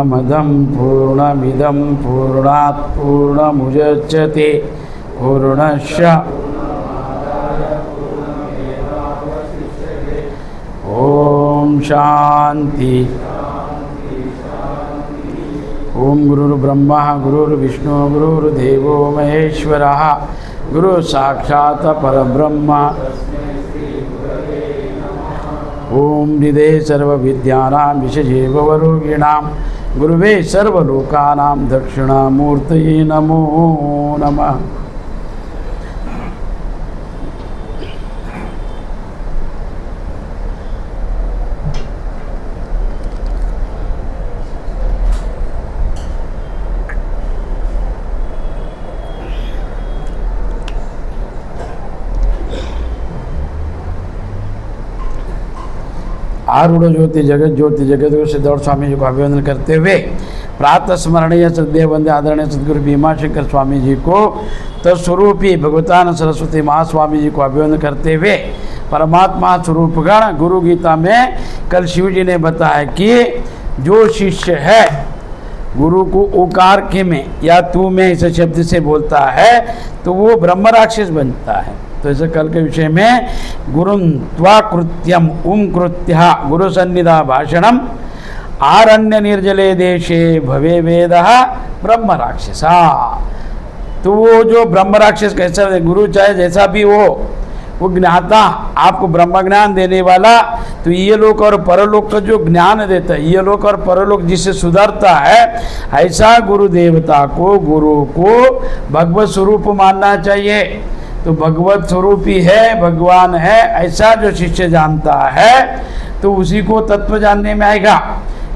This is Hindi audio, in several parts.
पूर्णमदं पूर्णमिदं पूर्णात् पूर्णमुदच्यते पूर्णस्य ओम शांति। ओम गुरुर्ब्रह्मा गुरुर्विष्णु गुरुर्देवो महेश्वरः गुरु साक्षात् परब्रह्म। ओम निधे सर्वविद्यानां विषये भवरोगिणां गुरुवे सर्वलोकानां दक्षिणामूर्तये नमो नमः। आरूढ़ ज्योति जगत ज्योति जगत सिद्धौर स्वामी जी को अभिवंदन करते हुए प्रातः स्मरणीय श्रद्धेय वंदे आदरणीय सदगुरु भीमाशंकर स्वामी जी को तत्स्वरूपी भगवतान सरस्वती महास्वामी जी को अभिवंदन करते हुए परमात्मा स्वरूपगण गुरु गीता में कल शिव जी ने बताया कि जो शिष्य है गुरु को ओकार के में या तू में इस शब्द से बोलता है तो वो ब्रह्म राक्षस बनता है। तो ऐसे कल के विषय में गुरुं त्वा कृत्यम कृत्य गुरु सन्निधा भाषणम आरण्य निर्जले देशे भवे वेदः ब्रह्म राक्षसा। तो वो जो ब्रह्म राक्षस कैसा गुरु चाहे जैसा भी वो ज्ञाता आपको ब्रह्म ज्ञान देने वाला, तो ये लोक और परलोक का जो ज्ञान देता है, ये लोक और परलोक जिससे सुधरता है, ऐसा गुरु देवता को गुरु को भगवत स्वरूप मानना चाहिए। तो भगवत स्वरूप ही है, भगवान है, ऐसा जो शिष्य जानता है तो उसी को तत्व जानने में आएगा।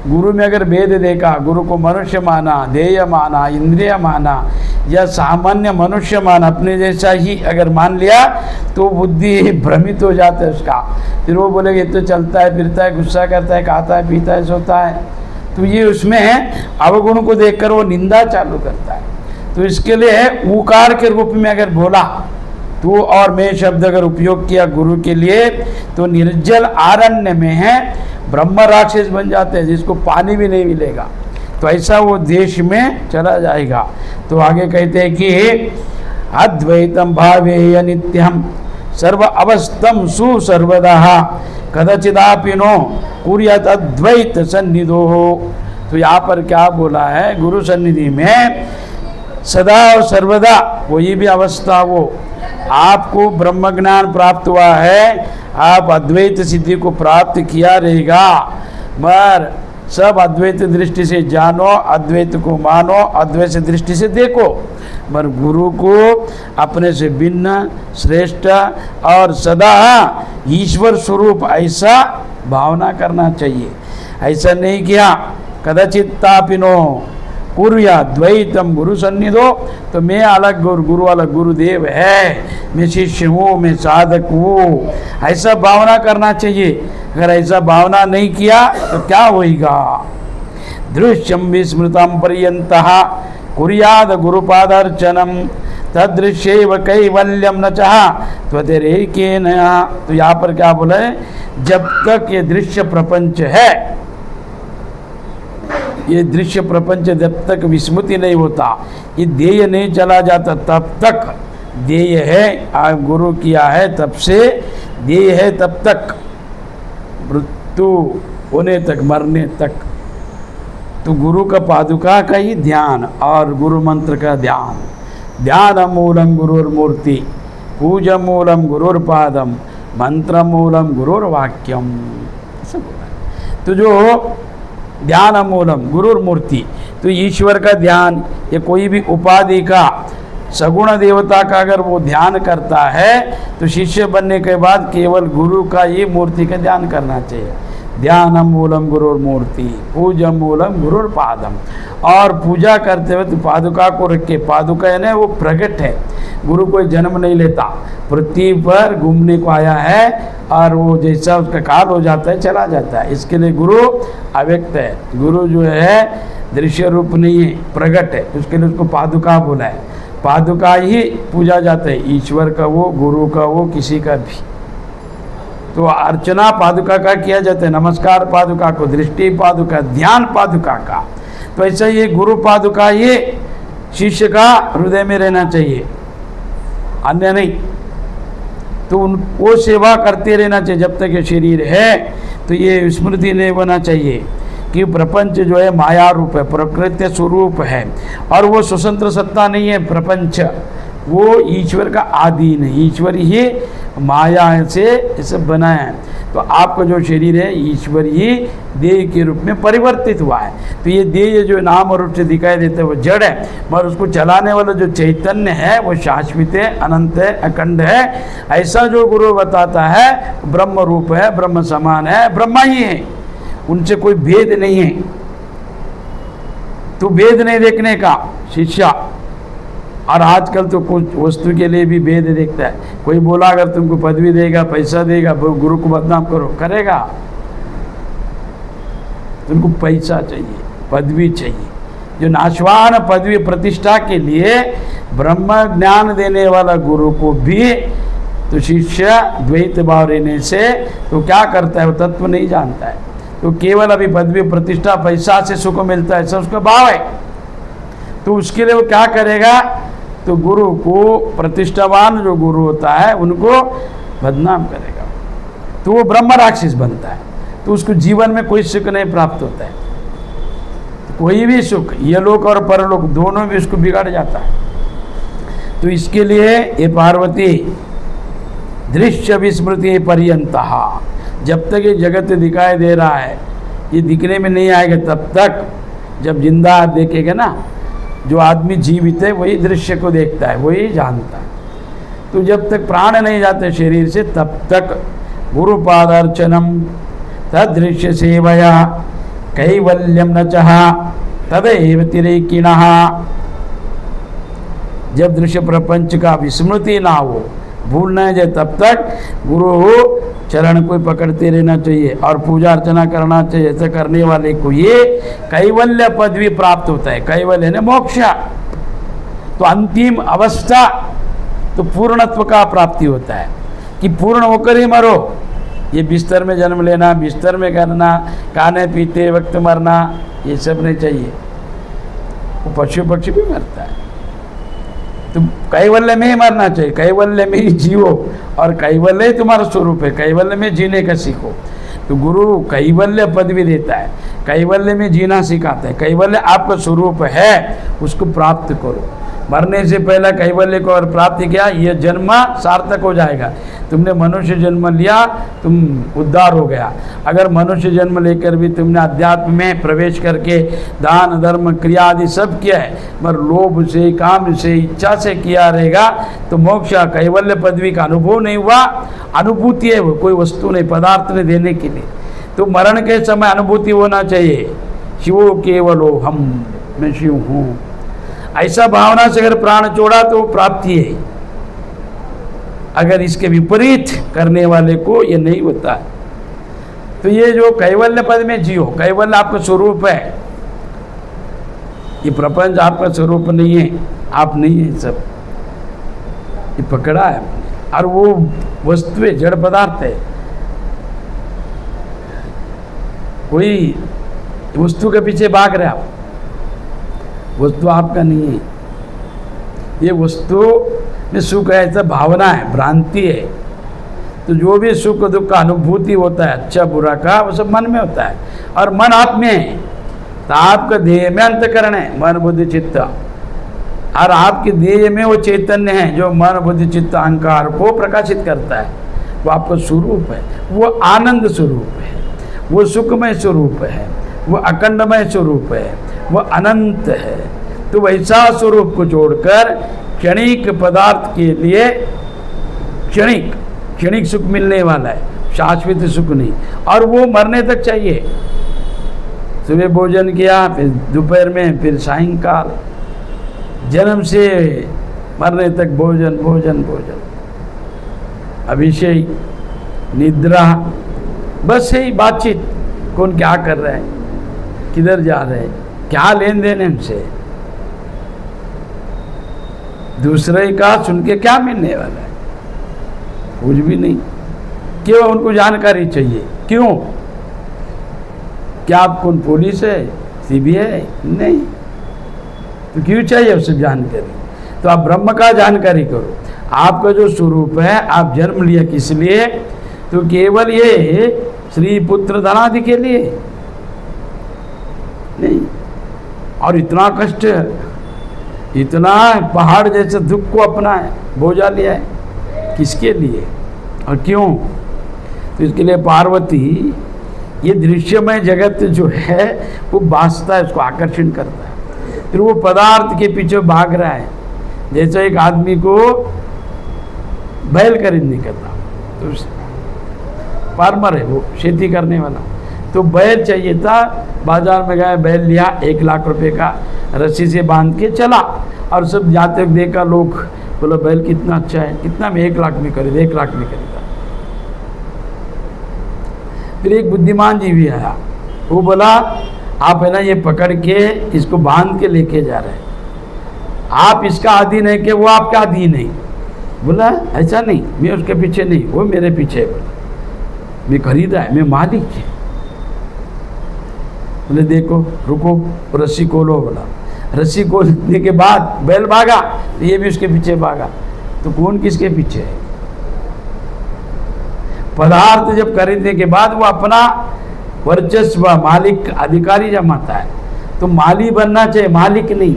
गुरु में अगर भेद देखा, गुरु को मनुष्य माना, ध्येय माना, इंद्रिय माना या सामान्य मनुष्य माना, अपने जैसा ही अगर मान लिया तो बुद्धि भ्रमित हो जाता है उसका। फिर वो बोलेगा ये तो चलता है फिरता है, गुस्सा करता है, खाता है, पीता है, सोता है। तो ये उसमें अवगुण को देखकर वो निंदा चालू करता है। तो इसके लिए ऊकार के रूप में अगर बोला तो और मैं शब्द अगर उपयोग किया गुरु के लिए तो निर्जल आरण्य में है ब्रह्म राक्षस बन जाते हैं, जिसको पानी भी नहीं मिलेगा। तो ऐसा वो देश में चला जाएगा। तो आगे कहते हैं कि अद्वैतम भावेय नित्यम सर्व अवस्थम सुसर्वदः कदाचिदापिनो कुर्यात् अद्वैत सन्निधो। तो यहाँ पर क्या बोला है, गुरु सन्निधि में सदा और सर्वदा कोई भी अवस्था वो आपको ब्रह्म ज्ञान प्राप्त हुआ है, आप अद्वैत सिद्धि को प्राप्त किया रहेगा। मगर सब अद्वैत दृष्टि से जानो, अद्वैत को मानो, अद्वैत दृष्टि से देखो। मगर गुरु को अपने से भिन्न, श्रेष्ठ और सदा ईश्वर स्वरूप ऐसा भावना करना चाहिए। ऐसा नहीं किया कदाचित्तापिनो कुर्या द्वैतम गुरु सन्निधो, तो मैं अलग गुरु अलग गुरुदेव है, मैं शिष्य हूँ, मैं साधक हूँ, ऐसा भावना करना चाहिए। अगर ऐसा भावना नहीं किया तो क्या होगा। दृश्यम विस्मृतम पर्यंतः कुर्याद गुरुपादार्चनम तदृश्यैव कैवल्यम न चाह त्वतिरेकेन। तो यहाँ पर क्या बोला है, जब तक ये दृश्य प्रपंच है, ये दृश्य प्रपंच जब तक विस्मृति नहीं होता, ये ध्येय नहीं चला जाता, तब तक ध्येय है। आप गुरु किया है तब से ध्येय है, तब तक मृत्यु होने तक, मरने तक। तो गुरु का पादुका का ही ध्यान और गुरु मंत्र का ध्यान। ध्यान मूलम गुरुर्मूर्ति, पूज मूलम गुरुर्पादम, मंत्र मूलम गुरुर्वाक्यम। तो जो ध्यान मूलम गुरुर्मूर्ति, तो ईश्वर का ध्यान या कोई भी उपाधि का सगुण देवता का अगर वो ध्यान करता है तो शिष्य बनने के बाद केवल गुरु का ही मूर्ति का ध्यान करना चाहिए। ध्यान मूलम गुरुर्मूर्ति, पूजा मूलम गुरुर्पादम। और पूजा करते हुए तो पादुका को रख के, पादुका यानी वो प्रकट है, गुरु कोई जन्म नहीं लेता, पृथ्वी पर घूमने को आया है और वो जैसा उसका काल हो जाता है चला जाता है। इसके लिए गुरु अव्यक्त है, गुरु जो है दृश्य रूप नहीं है, प्रकट है, उसके लिए उसको पादुका बोला है। पादुका ही पूजा जाता है, ईश्वर का वो, गुरु का वो, किसी का भी। तो अर्चना पादुका का किया जाता है, नमस्कार पादुका को, दृष्टि पादुका, ध्यान पादुका का। तो ऐसा ये गुरु पादुका ये शिष्य का हृदय में रहना चाहिए, अन्य नहीं। तो वो सेवा करते रहना चाहिए जब तक ये शरीर है। तो ये स्मृति नहीं होना चाहिए कि प्रपंच जो है माया रूप है, प्रकृति स्वरूप है, और वो स्वतंत्र सत्ता नहीं है। प्रपंच वो ईश्वर का आधीन है, ईश्वर ही माया से इसे बनाया है। तो आपका जो शरीर है ईश्वर ही देह के रूप में परिवर्तित हुआ है। तो ये देह जो नाम रूप से दिखाई देता है वो जड़ है, मगर उसको चलाने वाला जो चैतन्य है वो शाश्वत है, अनंत है, अखंड है। ऐसा जो गुरु बताता है ब्रह्म रूप है, ब्रह्म समान है, ब्रह्मा ही है, उनसे कोई भेद नहीं है। तो भेद नहीं देखने का शिष्य। और आजकल तो कुछ वस्तु के लिए भी भेद देखता है। कोई बोला अगर तुमको पदवी देगा, पैसा देगा, गुरु को बदनाम करो, करेगा? तुमको पैसा चाहिए, पदवी चाहिए, जो नाशवान पदवी प्रतिष्ठा के लिए ब्रह्म ज्ञान देने वाला गुरु को भी तो शिष्य द्वैत भाव रहने से तो क्या करता है, वो तत्व नहीं जानता है। तो केवल अभी पदवी प्रतिष्ठा पैसा से सुख मिलता है, सब उसका भाव है। तो उसके लिए वो क्या करेगा, तो गुरु को, प्रतिष्ठावान जो गुरु होता है उनको बदनाम करेगा, तो वो ब्रह्म राक्षस बनता है। तो उसको जीवन में कोई सुख नहीं प्राप्त होता है, तो कोई भी सुख, ये लोक और परलोक दोनों भी उसको बिगाड़ जाता है। तो इसके लिए ये पार्वती दृश्य विस्मृति पर्यंतः, जब तक ये जगत दिखाई दे रहा है, ये दिखने में नहीं आएगा तब तक, जब जिंदा देखेगा ना, जो आदमी जीवित है वही दृश्य को देखता है, वही जानता है। तो जब तक प्राण नहीं जाते शरीर से तब तक गुरुपादार्चनम तदृश्य सेवया कैवल्यम न चाह तदैव तिरेकिणः। जब दृश्य प्रपंच का विस्मृति ना हो, भूल न जाए, तब तक गुरु चरण को पकड़ते रहना चाहिए और पूजा अर्चना करना चाहिए। ऐसा करने वाले को ये कैवल्य पदवी प्राप्त होता है। कैवल्य ने मोक्ष, तो अंतिम अवस्था तो पूर्णत्व का प्राप्ति होता है कि पूर्ण होकर ही मरो। ये बिस्तर में जन्म लेना, बिस्तर में करना, खाने पीते वक्त मरना, ये सब नहीं चाहिए। वो पशु पक्षी भी मरता है, तो कैवल्य में ही मरना चाहिए, कैवल्य में ही जियो, और कैवल्य ही तुम्हारा स्वरूप है, कैवल्य में जीने का सीखो। तो गुरु कैवल्य पदवी देता है, कैवल्य में जीना सिखाता है। कैवल्य आपका स्वरूप है, उसको प्राप्त करो। मरने से पहले कैवल्य को और प्राप्त किया, यह जन्म सार्थक हो जाएगा। तुमने मनुष्य जन्म लिया, तुम उद्धार हो गया। अगर मनुष्य जन्म लेकर भी तुमने अध्यात्म में प्रवेश करके दान धर्म क्रिया आदि सब किया है, मगर लोभ से, काम से, इच्छा से किया रहेगा, तो मोक्ष कैवल्य पदवी का अनुभव नहीं हुआ। अनुभूति है वो, कोई वस्तु नहीं, पदार्थ नहीं देने के लिए। तो मरण के समय अनुभूति होना चाहिए, शिवो केवलो हम, मैं शिव हूँ। ऐसा भावना से अगर प्राण छोड़ा तो प्राप्ति है। अगर इसके विपरीत करने वाले को ये नहीं होता है। तो ये जो कैवल्य पद में जियो, कैवल्य आपका स्वरूप है, ये प्रपंच आपका स्वरूप नहीं है, आप नहीं है, सब ये पकड़ा है। और वो वस्तु है, जड़ पदार्थ है, कोई वस्तु के पीछे भाग रहे आप, वस्तु आपका नहीं है। ये वस्तु में सुख है, ऐसा भावना है, भ्रांति है। तो जो भी सुख दुख का अनुभूति होता है, अच्छा बुरा का, वो सब मन में होता है, और मन आप में है। तो आपका देह में अंतकरण है, मन बुद्धि चित्त, और आपके देह में वो चैतन्य है जो मन बुद्धि चित्त अहंकार को प्रकाशित करता है। वो आपका स्वरूप है, वो आनंद स्वरूप है, वो सुखमय स्वरूप है, वो अखंडमय स्वरूप है, वो अनंत है। तो वैसा स्वरूप को जोड़कर क्षणिक पदार्थ के लिए क्षणिक सुख मिलने वाला है, शाश्वत सुख नहीं। और वो मरने तक चाहिए। सुबह भोजन किया, फिर दोपहर में, फिर सायंकाल, जन्म से मरने तक भोजन भोजन भोजन, अभिषेक, निद्रा, बस यही बातचीत। कौन क्या कर रहा है, किधर जा रहे हैं, क्या लेन देन हमसे, दूसरे का सुन के क्या मिलने वाला है, कुछ भी नहीं। क्यों उनको जानकारी चाहिए, क्यों? क्या आप कौन पुलिस है, सीबीआई नहीं, तो क्यों चाहिए उसे जानकारी? तो आप ब्रह्म का जानकारी करो। आपका जो स्वरूप है, आप जन्म लिया किस लिए? तो केवल ये श्री पुत्र धनादि के लिए नहीं। और इतना कष्ट, इतना पहाड़ जैसे दुख को अपना है बोझा लिया है, किसके लिए और क्यों? तो इसके लिए पार्वती ये दृश्यमय जगत जो है वो बांसता है, उसको आकर्षण करता है। फिर वो पदार्थ के पीछे भाग रहा है। जैसे एक आदमी को बैल खरीदने का था, तो फार्मर है वो, खेती करने वाला, तो बैल चाहिए था। बाजार में गया, बैल लिया, 1 लाख रुपए का, रस्सी से बांध के चला। और सब जाते हुए देखा लोग, बोला बैल कितना अच्छा है, कितना में 1 लाख में खरीदा, 1 लाख में खरीदा। फिर एक बुद्धिमान जी भी आया, वो बोला आप है ना ये पकड़ के इसको बांध के लेके जा रहे हैं, आप इसका अधीन है कि वो आपका अधीन है? बोला ऐसा नहीं, मैं उसके पीछे नहीं, वो मेरे पीछे है। बोला मैं खरीदा है, मैं मालिक है। बोले देखो रुको, रस्सी खोलो। बोला रस्सी खोलने के बाद बैल भागा, तो ये भी उसके पीछे भागा। तो कौन किसके पीछे है? पदार्थ जब खरीदने के बाद वो अपना वर्चस्व, मालिक, अधिकारी जमाता है। तो माली बनना चाहिए, मालिक नहीं।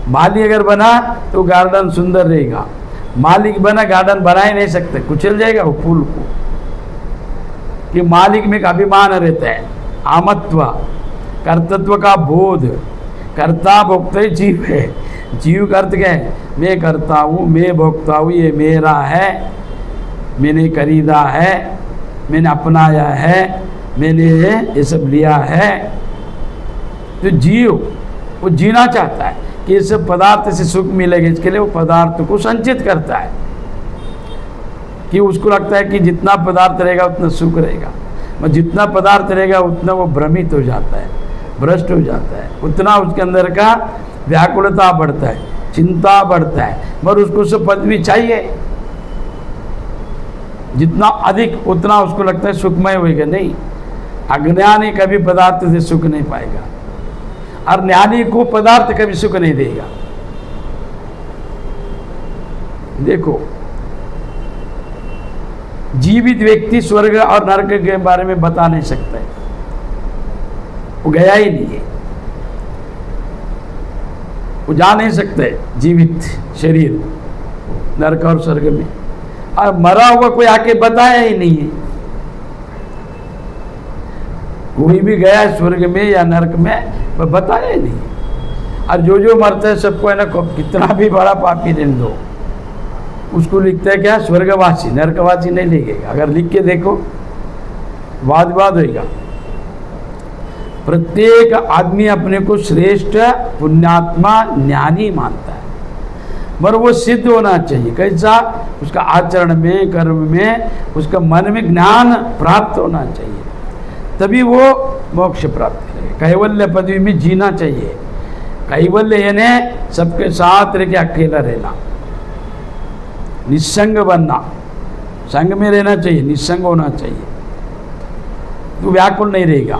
माली अगर बना तो गार्डन सुंदर रहेगा, मालिक बना गार्डन बना ही नहीं सकते, कुचल जाएगा वो फूल को। कि मालिक में एक अभिमान रहता है, आमत्व, कर्तृत्व का बोध। कर्ता भोक्ता जीव है। जीव का अर्थ क्या है? मैं करता हूँ, मैं भोगता हूँ, ये मेरा है, मैंने खरीदा है, मैंने अपनाया है, मैंने ये सब लिया है। तो जीव वो जीना चाहता है कि इस पदार्थ से सुख मिलेगा, इसके लिए वो पदार्थ को संचित करता है। कि उसको लगता है कि जितना पदार्थ रहेगा उतना सुख रहेगा, और जितना पदार्थ रहेगा उतना वो भ्रमित हो जाता है, भ्रष्ट हो जाता है, उतना उसके अंदर का व्याकुलता बढ़ता है, चिंता बढ़ता है। मगर उसको सब पदवी चाहिए, जितना अधिक उतना उसको लगता है सुखमय होएगा। नहीं, अज्ञानी कभी पदार्थ से सुख नहीं पाएगा, और ज्ञानी को पदार्थ कभी सुख नहीं देगा। देखो जीवित व्यक्ति स्वर्ग और नरक के बारे में बता नहीं सकता है, वो गया ही नहीं है, वो जा नहीं सकते जीवित शरीर नरक और स्वर्ग में। और मरा हुआ कोई आके बताया ही नहीं है। कोई भी गया है स्वर्ग में या नरक में, पर बताया ही नहीं। और जो मरता है सबको है ना, कितना भी बड़ा पापी रहने दो, उसको लिखता है क्या? स्वर्गवासी, नरकवासी नहीं लिखेगा। अगर लिख के देखो वाद होगा। प्रत्येक आदमी अपने को श्रेष्ठ, पुण्यात्मा, ज्ञानी मानता है, मगर वो सिद्ध होना चाहिए। कैसा? उसका आचरण में, कर्म में, उसका मन में ज्ञान प्राप्त होना चाहिए, तभी वो मोक्ष प्राप्त करेगा। कैवल्य पदवी में जीना चाहिए। कैवल्य यानी सबके साथ रह के अकेला रहना, निस्संग बनना, संग में रहना चाहिए, निस्संग होना चाहिए। तो व्याकुल नहीं रहेगा,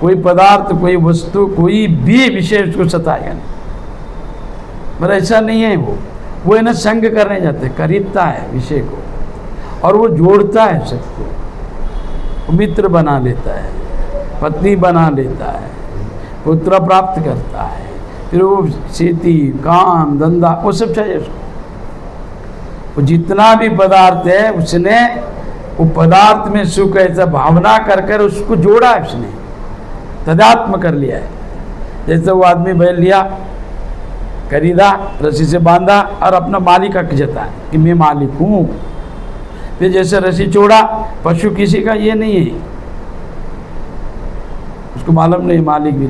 कोई पदार्थ, कोई वस्तु, कोई भी विषय उसको सताएगा नहीं। पर ऐसा नहीं है, वो है ना संग करने जाते, खरीदता है विषय को, और वो जोड़ता है सबको, मित्र बना लेता है, पत्नी बना लेता है, पुत्र प्राप्त करता है, फिर वो खेती, काम, धंधा, वो सब चाहिए उसको। वो जितना भी पदार्थ है उसने वो पदार्थ में सुख ऐसा भावना कर कर उसको जोड़ा है, उसने तदात्म कर लिया है। जैसे वो आदमी बैल लिया, खरीदा, रस्सी से बांधा और अपना मालिक हक जता है कि मैं मालिक हूँ। फिर जैसे रस्सी छोड़ा, पशु किसी का ये नहीं है, उसको मालूम नहीं मालिक भी,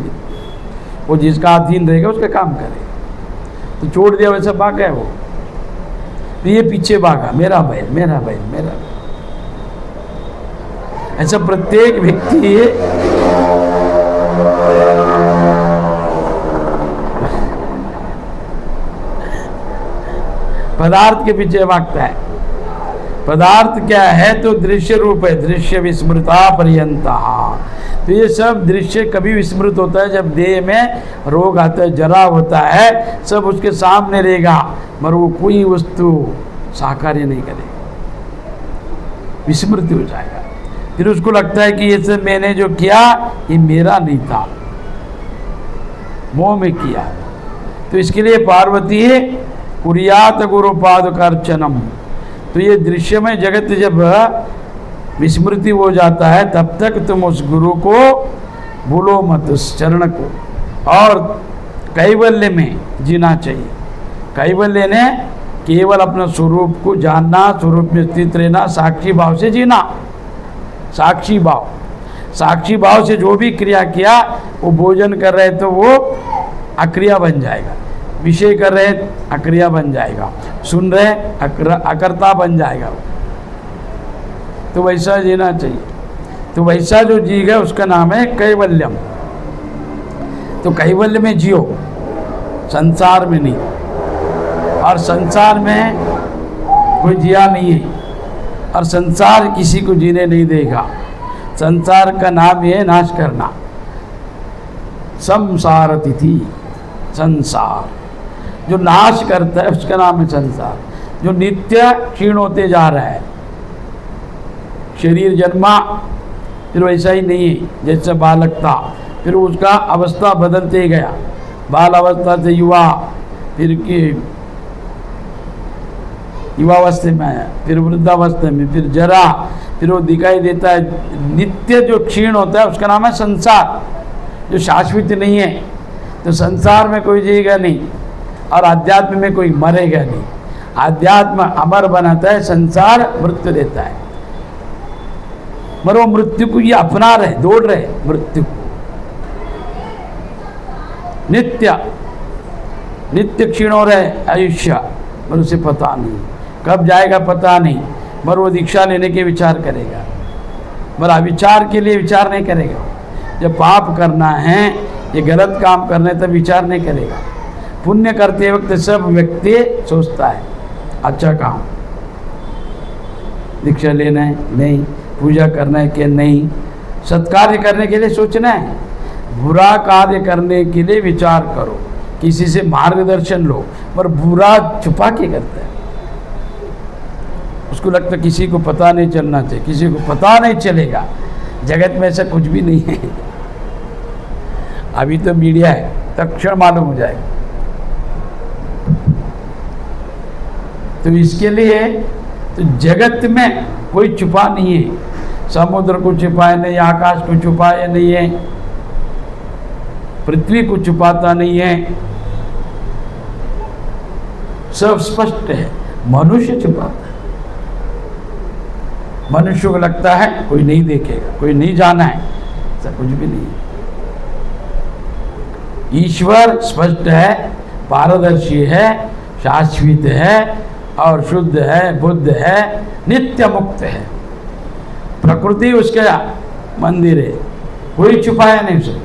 वो जिसका अधीन रहेगा उसका काम करेगा। तो छोड़ दिया, वैसा भाग गया वो। तो ये पीछे भागा, मेरा बैल, मेरा बैल, मेरा बैल। ऐसा प्रत्येक व्यक्ति पदार्थ के पीछे भागता है। पदार्थ क्या है? तो दृश्य रूप है, दृश्य विस्मृता पर्यंता। तो ये सब दृश्य कभी विस्मृत होता है जब देह में रोग आता है, जरा होता है, सब उसके सामने रहेगा, मगर वो कोई वस्तु साकार नहीं करेगा, विस्मृति हो जाएगा। फिर उसको लगता है कि ये सब मैंने जो किया ये मेरा नहीं था, मोह में किया। तो इसके लिए पार्वती है कुरियात गुरुपाद अर्चनम। तो ये दृश्यमय जगत जब विस्मृति हो जाता है तब तक तुम उस गुरु को भूलो मत, उस चरण को, और कैवल्य में जीना चाहिए। कैवल्य ने केवल अपना स्वरूप को जानना, स्वरूप में स्थित रहना, साक्षी भाव से जीना। साक्षी भाव, साक्षी भाव से जो भी क्रिया किया, वो भोजन कर रहे तो वो अक्रिया बन जाएगा, विषय कर रहे अक्रिया बन जाएगा, सुन रहे अकर्ता बन जाएगा। तो वैसा जीना चाहिए। तो वैसा जो जी गया उसका नाम है कैवल्यम। तो कैवल्य में जियो, संसार में नहीं। और संसार में कोई जिया नहीं है, और संसार किसी को जीने नहीं देगा। संसार का नाम है नाश करना। संसार तिथि, संसार जो नाश करता है उसका नाम है संसार। जो नित्य क्षीण होते जा रहा है, शरीर जन्मा फिर वैसा ही नहीं है जैसे बालक था, फिर उसका अवस्था बदलते गया, बाल अवस्था से युवा, फिर की युवावस्था में आया, फिर वृद्धावस्था में, फिर जरा, फिर वो दिखाई देता है। नित्य जो क्षीण होता है उसका नाम है संसार, जो शाश्वत नहीं है। तो संसार में कोई जिएगा नहीं, और अध्यात्म में कोई मरेगा नहीं। अध्यात्म अमर बनाता है, संसार मृत्यु देता है। मगर वो मृत्यु को ये अपना रहे, दौड़ रहे मृत्यु को। नित्य नित्य क्षीण हो रहे आयुष्य, मगर उसे पता नहीं कब जाएगा, पता नहीं। मगर वो दीक्षा लेने के विचार करेगा, मगर अविचार के लिए विचार नहीं करेगा। जब पाप करना है, ये गलत काम करना है, तब विचार नहीं करेगा। पुण्य करते वक्त सब व्यक्ति सोचता है अच्छा काम, दीक्षा लेना है नहीं, पूजा करना है कि नहीं, सत्कार्य करने के लिए सोचना है, बुरा कार्य करने के लिए विचार करो, किसी से मार्गदर्शन लो। पर बुरा छुपा के करता है, उसको लगता है किसी को पता नहीं चलना चाहिए, किसी को पता नहीं चलेगा। जगत में ऐसा कुछ भी नहीं है। अभी तो मीडिया है, तत्क्षण मालूम हो जाएगा। तो इसके लिए तो जगत में कोई छुपा नहीं है। समुद्र को छुपाए नहीं, आकाश को छुपाए नहीं है, पृथ्वी को छुपाता नहीं है, सब स्पष्ट है। मनुष्य छुपाता है। मनुष्य को लगता है कोई नहीं देखेगा, कोई नहीं जाना है, ऐसा कुछ भी नहीं है। ईश्वर स्पष्ट है, पारदर्शी है, शाश्वत है, और शुद्ध है, बुद्ध है, नित्य मुक्त है। प्रकृति उसका मंदिर है, कोई छुपाया नहीं उसे।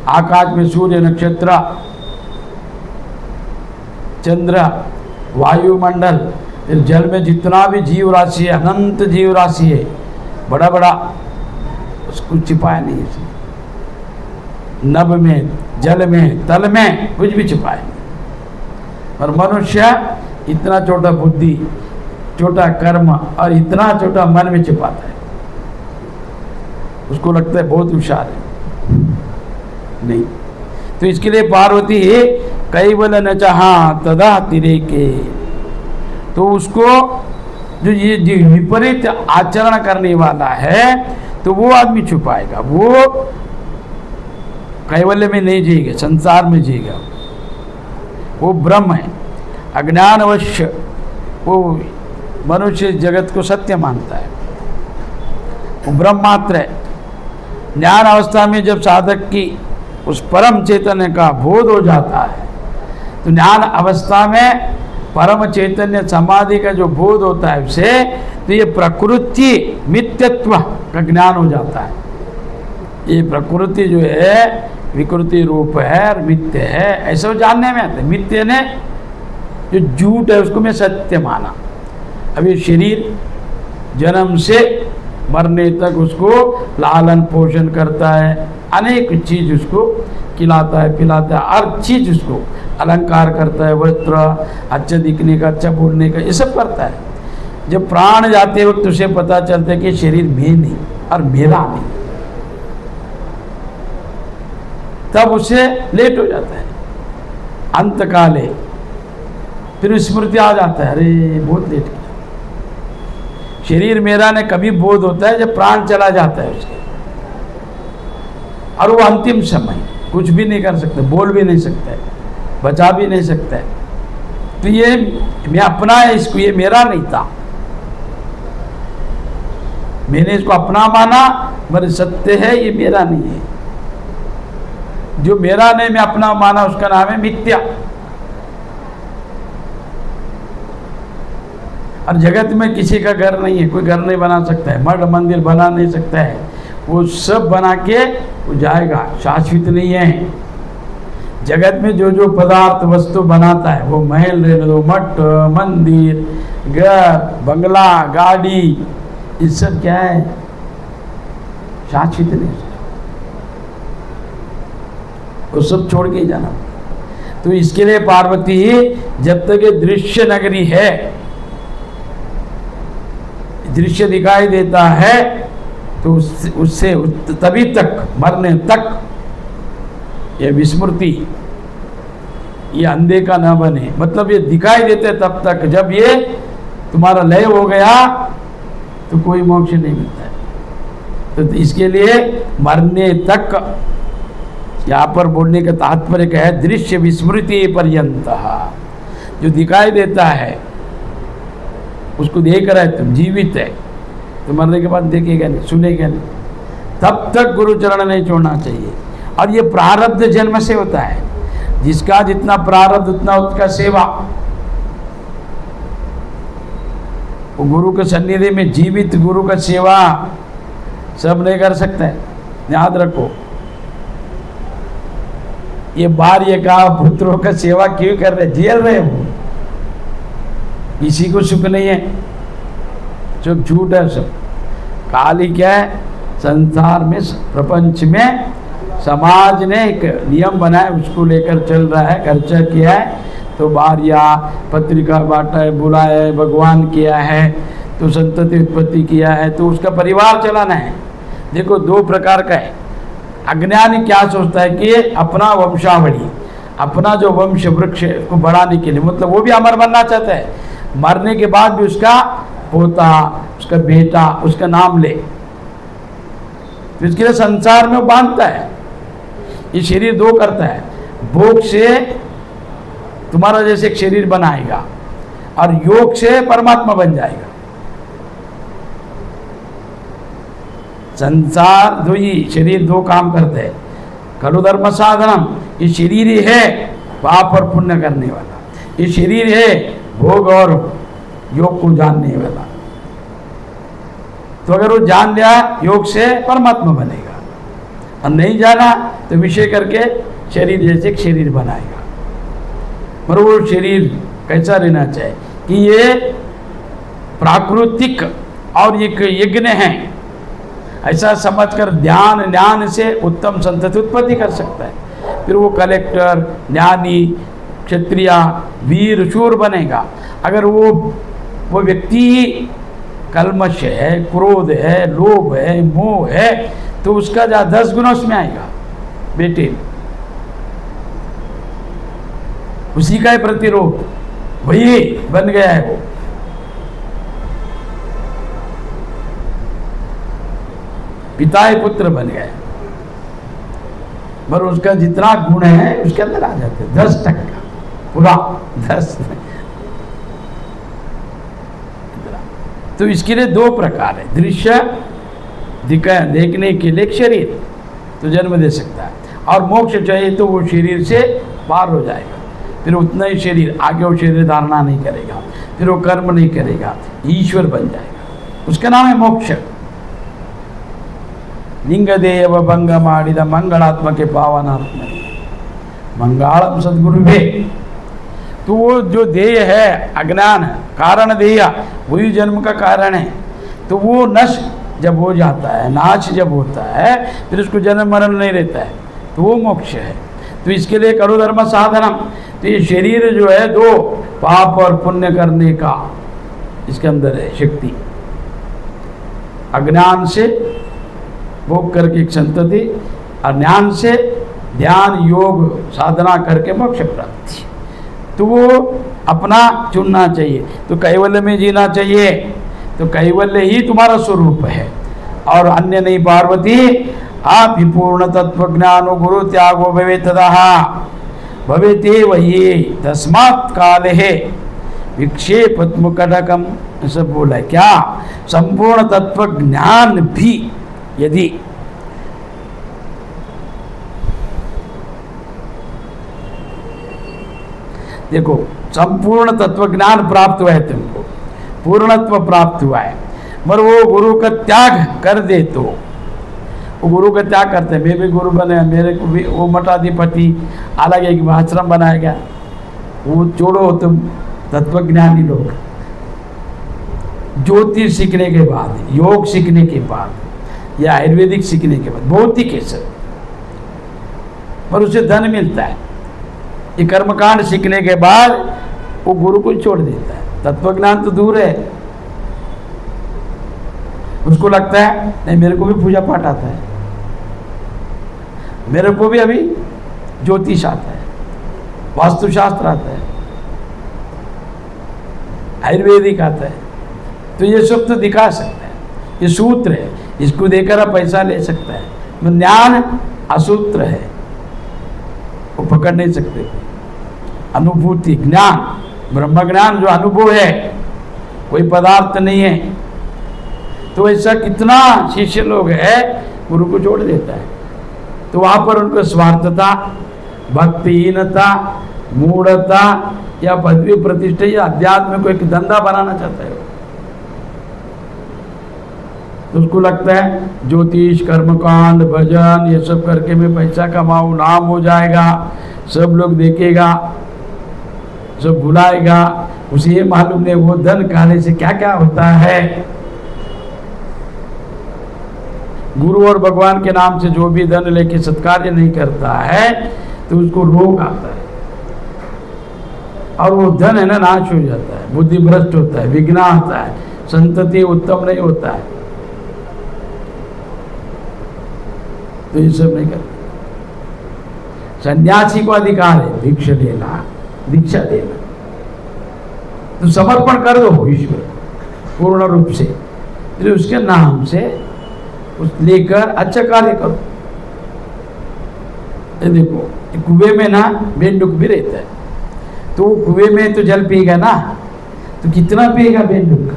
आकाश में सूर्य, नक्षत्र, चंद्र, वायुमंडल, फिर जल में जितना भी जीव राशि है, अनंत जीव राशि है, बड़ा बड़ा, उसको छिपाया नहीं उसे। नभ में, जल में, तल में कुछ भी छिपाया नहीं। और मनुष्य इतना छोटा बुद्धि, छोटा कर्म और इतना छोटा मन में छिपाता है। उसको लगता है बहुत होशियार है, नहीं। तो इसके लिए पार्वती कैवल न चाहा तदा तिरे के। तो उसको जो ये विपरीत आचरण करने वाला है, तो वो आदमी छुपाएगा, वो कैवल्य में नहीं जिएगा, संसार में जिएगा। वो ब्रह्म है, अज्ञानवश्य वो मनुष्य जगत को सत्य मानता है, वो ब्रह्म मात्र है। ज्ञान अवस्था में जब साधक की उस परम चैतन्य का बोध हो जाता है, तो ज्ञान अवस्था में परम चैतन्य समाधि का जो बोध होता है उसे, तो ये प्रकृति मिथ्यत्व का ज्ञान हो जाता है। ये प्रकृति जो है विकृति रूप है और मिथ्य है, ऐसे वो जानने में आता है। मिथ्य ने जो झूठ है उसको मैं सत्य माना। अब ये शरीर जन्म से मरने तक उसको लालन पोषण करता है, अनेक चीज उसको खिलाता है पिलाता है, हर चीज उसको अलंकार करता है, वस्त्र, अच्छा दिखने का, अच्छा बोलने का, ये सब करता है। जब प्राण जाते वक्त उसे पता चलता है कि शरीर में नहीं और मेरा नहीं, तब उसे लेट हो जाता है। अंत काले फिर स्मृति आ जाता है, अरे बहुत लेट किया। शरीर मेरा ने कभी बोध होता है जब प्राण चला जाता है उसके, और वो अंतिम समय कुछ भी नहीं कर सकते, बोल भी नहीं सकता है, बचा भी नहीं सकता है। तो ये मैं अपना है इसको, ये मेरा नहीं था, मैंने इसको अपना माना, मगर सत्य है ये मेरा नहीं है। जो मेरा नहीं मैं अपना माना उसका नाम है मिथ्या। और जगत में किसी का घर नहीं है, कोई घर नहीं बना सकता है, मठ मंदिर बना नहीं सकता है, वो सब बना के वो जाएगा, शाश्वत नहीं है। जगत में जो जो पदार्थ वस्तु बनाता है, वो महल रहने दो, मठ मंदिर, घर, बंगला, गाड़ी, ये सब क्या है, शाश्वत नहीं, वो सब छोड़ के ही जाना। तो इसके लिए पार्वती जब तक ये दृश्य नगरी है, दृश्य दिखाई देता है, तो उससे तभी तक, मरने तक ये विस्मृति, ये अंधे का न बने, मतलब ये दिखाई देते तब तक। जब ये तुम्हारा लय हो गया तो कोई मोक्ष नहीं मिलता है। तो इसके लिए मरने तक, यहाँ पर बोलने का तात्पर्य क्या है, दृश्य विस्मृति पर्यंत, जो दिखाई देता है उसको देख रहा है, तुम जीवित है, तो मरने के बाद देखेगा नहीं, सुनेगा नहीं, तब तक गुरु चरण नहीं छोड़ना चाहिए। और ये प्रारब्ध जन्म से होता है, जिसका जितना प्रारब्ध उतना उसका सेवा। वो गुरु के सन्निधि में जीवित गुरु का सेवा सब नहीं कर सकता है, याद रखो। ये भार्य का पुत्रों का सेवा क्यों कर रहे, जेल रहे हो, किसी को सुख नहीं है, सब झूठ है, सब काली क्या है। संसार में, प्रपंच में समाज ने एक नियम बनाया, उसको लेकर चल रहा है, खर्चा किया है, तो भार्या पत्रिका बांटा है, बुलाया है, भगवान किया है, तो संतति उत्पत्ति किया है, तो उसका परिवार चलाना है। देखो दो प्रकार का है। अज्ञानी क्या सोचता है कि अपना वंशावली, अपना जो वंश वृक्ष को बढ़ाने के लिए, मतलब वो भी अमर बनना चाहता है, मरने के बाद भी उसका पोता, उसका बेटा उसका नाम ले, तो इसके लिए संसार में वो बांधता है। ये शरीर दो करता है, भोग से तुम्हारा जैसे एक शरीर बनाएगा, और योग से परमात्मा बन जाएगा। संसार दो ही, शरीर दो काम करते हैं। खलु धर्म साधनम, ये शरीर ही है पाप और पुण्य करने वाला, ये शरीर है भोग और योग को जानने वाला। तो अगर वो जान लिया योग से परमात्मा बनेगा, और नहीं जाना तो विषय करके शरीर जैसे एक शरीर बनाएगा। पर वो शरीर कैसा रहना चाहिए कि ये प्राकृतिक और एक यज्ञ है, ऐसा समझकर ध्यान ज्ञान से उत्तम संतति उत्पत्ति कर सकता है। फिर वो कलेक्टर, ज्ञानी, क्षत्रिय, वीर, शूर बनेगा। अगर वो व्यक्ति कल्मश है, क्रोध है, लोभ है, मोह है, तो उसका जा 10 गुना उसमें आएगा बेटे, उसी का ही प्रतिरोध वही बन गया है। वो पिता ही पुत्र बन गया, पर उसका जितना गुण है उसके अंदर आ जाते 10% पूरा 10। तो इसके लिए दो प्रकार है, दृश्य देखने के लिए एक शरीर तो जन्म दे सकता है, और मोक्ष चाहिए तो वो शरीर से पार हो जाएगा, फिर उतना ही शरीर, आगे वो शरीर धारणा नहीं करेगा, फिर वो कर्म नहीं करेगा, ईश्वर बन जाएगा, उसका नाम है मोक्ष। लिंगदेव भंग माडिद मंगलात्मके पावनात्म मंगलम सद्गुरुवे। तो वो जो देह है अज्ञान, कारण देह वही जन्म का कारण है, तो वो नष्ट जब हो जाता है, नाश जब होता है, फिर उसको जन्म मरण नहीं रहता है, तो वो मोक्ष है। तो इसके लिए करो धर्म साधनम। तो ये शरीर जो है दो, पाप और पुण्य करने का इसके अंदर है शक्ति। अज्ञान से भोग करके एक संतति, और ज्ञान से ध्यान योग साधना करके मोक्ष प्राप्ति। तो वो अपना चुनना चाहिए। तो कैवल्य में जीना चाहिए, तो कैवल्य ही तुम्हारा स्वरूप है और अन्य नहीं। पार्वती आप ही पूर्ण तत्व ज्ञानो गुरु त्यागो भवे तदः भवेते वही तस्मात् काले है विक्षेपत्मुकटकम, ऐसा बोला है। क्या संपूर्ण तत्व ज्ञान भी यदि देखो संपूर्ण तत्व ज्ञान प्राप्त हुआ है, तुमको पूर्णत्व प्राप्त हुआ है, मगर वो गुरु का त्याग कर दे तो वो गुरु का त्याग करते हैं। मैं भी गुरु बने, मेरे को भी वो मठाधिपति अलग एक आश्रम बनाया गया, वो छोड़ो तुम तत्वज्ञानी लोग। ज्योतिष सीखने के बाद, योग सीखने के बाद या आयुर्वेदिक सीखने के बाद, भौतिक है सब, पर उसे धन मिलता है। ये कर्मकांड सीखने के बाद वो गुरु को छोड़ देता है। तत्वज्ञान तो दूर है, उसको लगता है नहीं मेरे को भी पूजा पाठ आता है, मेरे को भी अभी ज्योतिष आता है, वास्तुशास्त्र आता है, आयुर्वेदिक आता है, तो ये सब तो दिखा सकता है। ये सूत्र है, इसको देकर आप पैसा ले सकता है। ज्ञान असूत्र है, वो पकड़ नहीं सकते। अनुभूति ज्ञान, ब्रह्म ज्ञान जो अनुभव है, कोई पदार्थ नहीं है। तो ऐसा कितना शिष्य लोग है गुरु को छोड़ देता है। तो वहाँ पर उनको स्वार्थता, भक्तिहीनता, मूढ़ता या पदवी प्रतिष्ठा या अध्यात्म को एक धंधा बनाना चाहता है। तो उसको लगता है ज्योतिष, कर्मकांड, भजन ये सब करके मैं पैसा कमाऊँ, नाम हो जाएगा, सब लोग देखेगा, सब बुलाएगा। उसे ये मालूम नहीं वो धन खाने से क्या क्या होता है। गुरु और भगवान के नाम से जो भी धन लेके सत्कार्य नहीं करता है तो उसको रोग आता है, और वो धन है ना नाश हो जाता है, बुद्धि भ्रष्ट होता है, विघ्न आता है, संतति उत्तम नहीं होता है। तो ये सब नहीं करते। सन्यासी को अधिकार है भिक्षा लेना, दीक्षा देना। तो समर्पण कर दो ईश्वर पूर्ण रूप से, फिर उसके नाम से उस लेकर अच्छा कार्य करो। ये देखो कुएं में ना बेंडुक भी रहता है, तो कुएं में तो जल पिएगा ना, तो कितना पिएगा बेंडुक?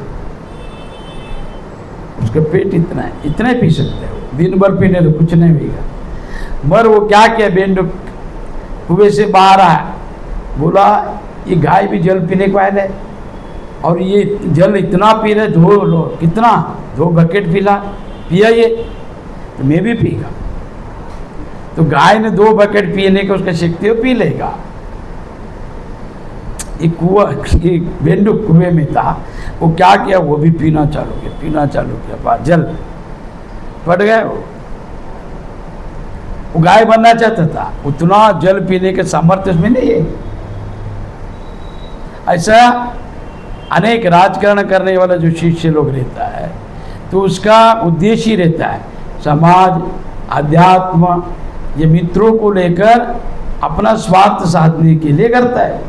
उसका पेट इतना है, इतना ही पी सकते हो, दिन भर पीने तो कुछ नहीं पिएगा। मगर वो क्या किया, बेंडुक कुएं से बाहर आया, बोला ये गाय भी जल पीने को आया है, और ये जल इतना पी रहे, कितना 2 बकेट पिया ये, तो मैं भी पीगा। तो गाय ने 2 बकेट पीने का उसका शक्ति, पी लेगा। एक बेंडुक कुएं में था, वो क्या किया, वो भी पीना चालू किया, जल पड़ गए। वो गाय बनना चाहता था, उतना जल पीने के सामर्थ्य उसमें नहीं है। ऐसा अनेक राजकारण करने वाला जो शिष्य लोग रहता है, तो उसका उद्देश्य ही रहता है समाज, अध्यात्म, ये मित्रों को लेकर अपना स्वार्थ साधने के लिए करता है।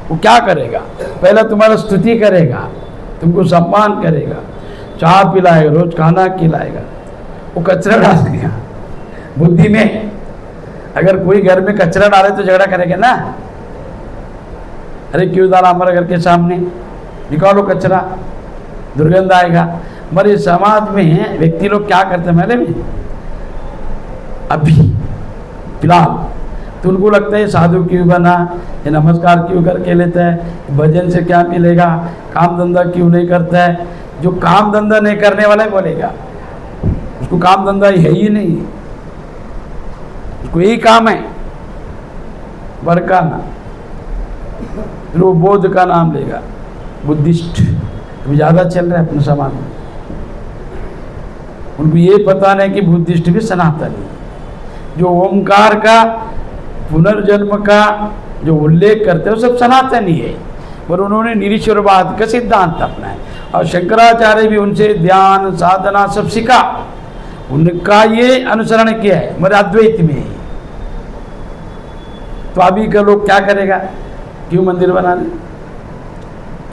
वो क्या करेगा, पहला तुम्हारा स्तुति करेगा, तुमको सम्मान करेगा, चाय पिलाएगा, रोज खाना खिलाएगा, वो कचरा डाल देगा बुद्धि में। अगर कोई घर में कचरा डाले तो झगड़ा करेगा ना, अरे क्यों डाला हमारे घर के सामने, निकालो कचरा, दुर्गंध आएगा। मगर समाज में व्यक्ति लोग क्या करते हैं मेरे में, अभी फिलहाल तो उनको लगता है साधु क्यों बना, ये नमस्कार क्यों करके लेता है, भजन से क्या मिलेगा, काम धंधा क्यों नहीं करता है। जो काम धंधा नहीं करने वाला है बोलेगा उसको काम धंधा है ही नहीं, उसको यही काम है बरकाना। फिर वो बौद्ध का नाम लेगा, बुद्धिस्ट, अभी ज़्यादा चल रहा है अपने समाज में। उनको ये पता नहीं कि बुद्धिस्ट भी सनातन है, जो ओमकार का पुनर्जन्म का जो उल्लेख करते हैं वो सब सनातन ही है, पर उन्होंने निरीश्वरवाद का सिद्धांत अपनाया। और शंकराचार्य भी उनसे ध्यान साधना सब सीखा, उनका ये अनुसरण किया है, मगर अद्वैत में ही। तो अभी का लोग क्या करेगा, क्यों मंदिर बनाने,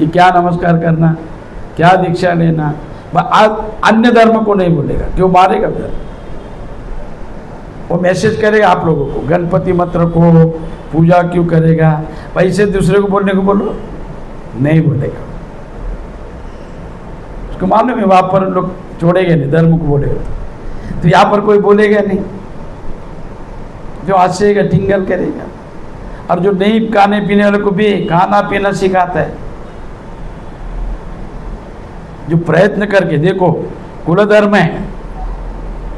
ये क्या नमस्कार करना, क्या दीक्षा लेना, अन्य धर्म को नहीं बोलेगा, क्यों मारेगा फिर। वो मैसेज करेगा आप लोगों को, गणपति मत रखो, पूजा क्यों करेगा, पैसे दूसरे को बोलने को बोलो, नहीं बोलेगा। उसको मालूम है वहाँ पर लोग छोड़ेंगे नहीं, धर्म को बोलेगा तो यहाँ पर कोई बोलेगा नहीं, जो हंसेगा टिंगल करेगा। और जो नहीं खाने पीने वाले को भी खाना पीना सिखाता है, जो प्रयत्न करके देखो कुल धर्म है,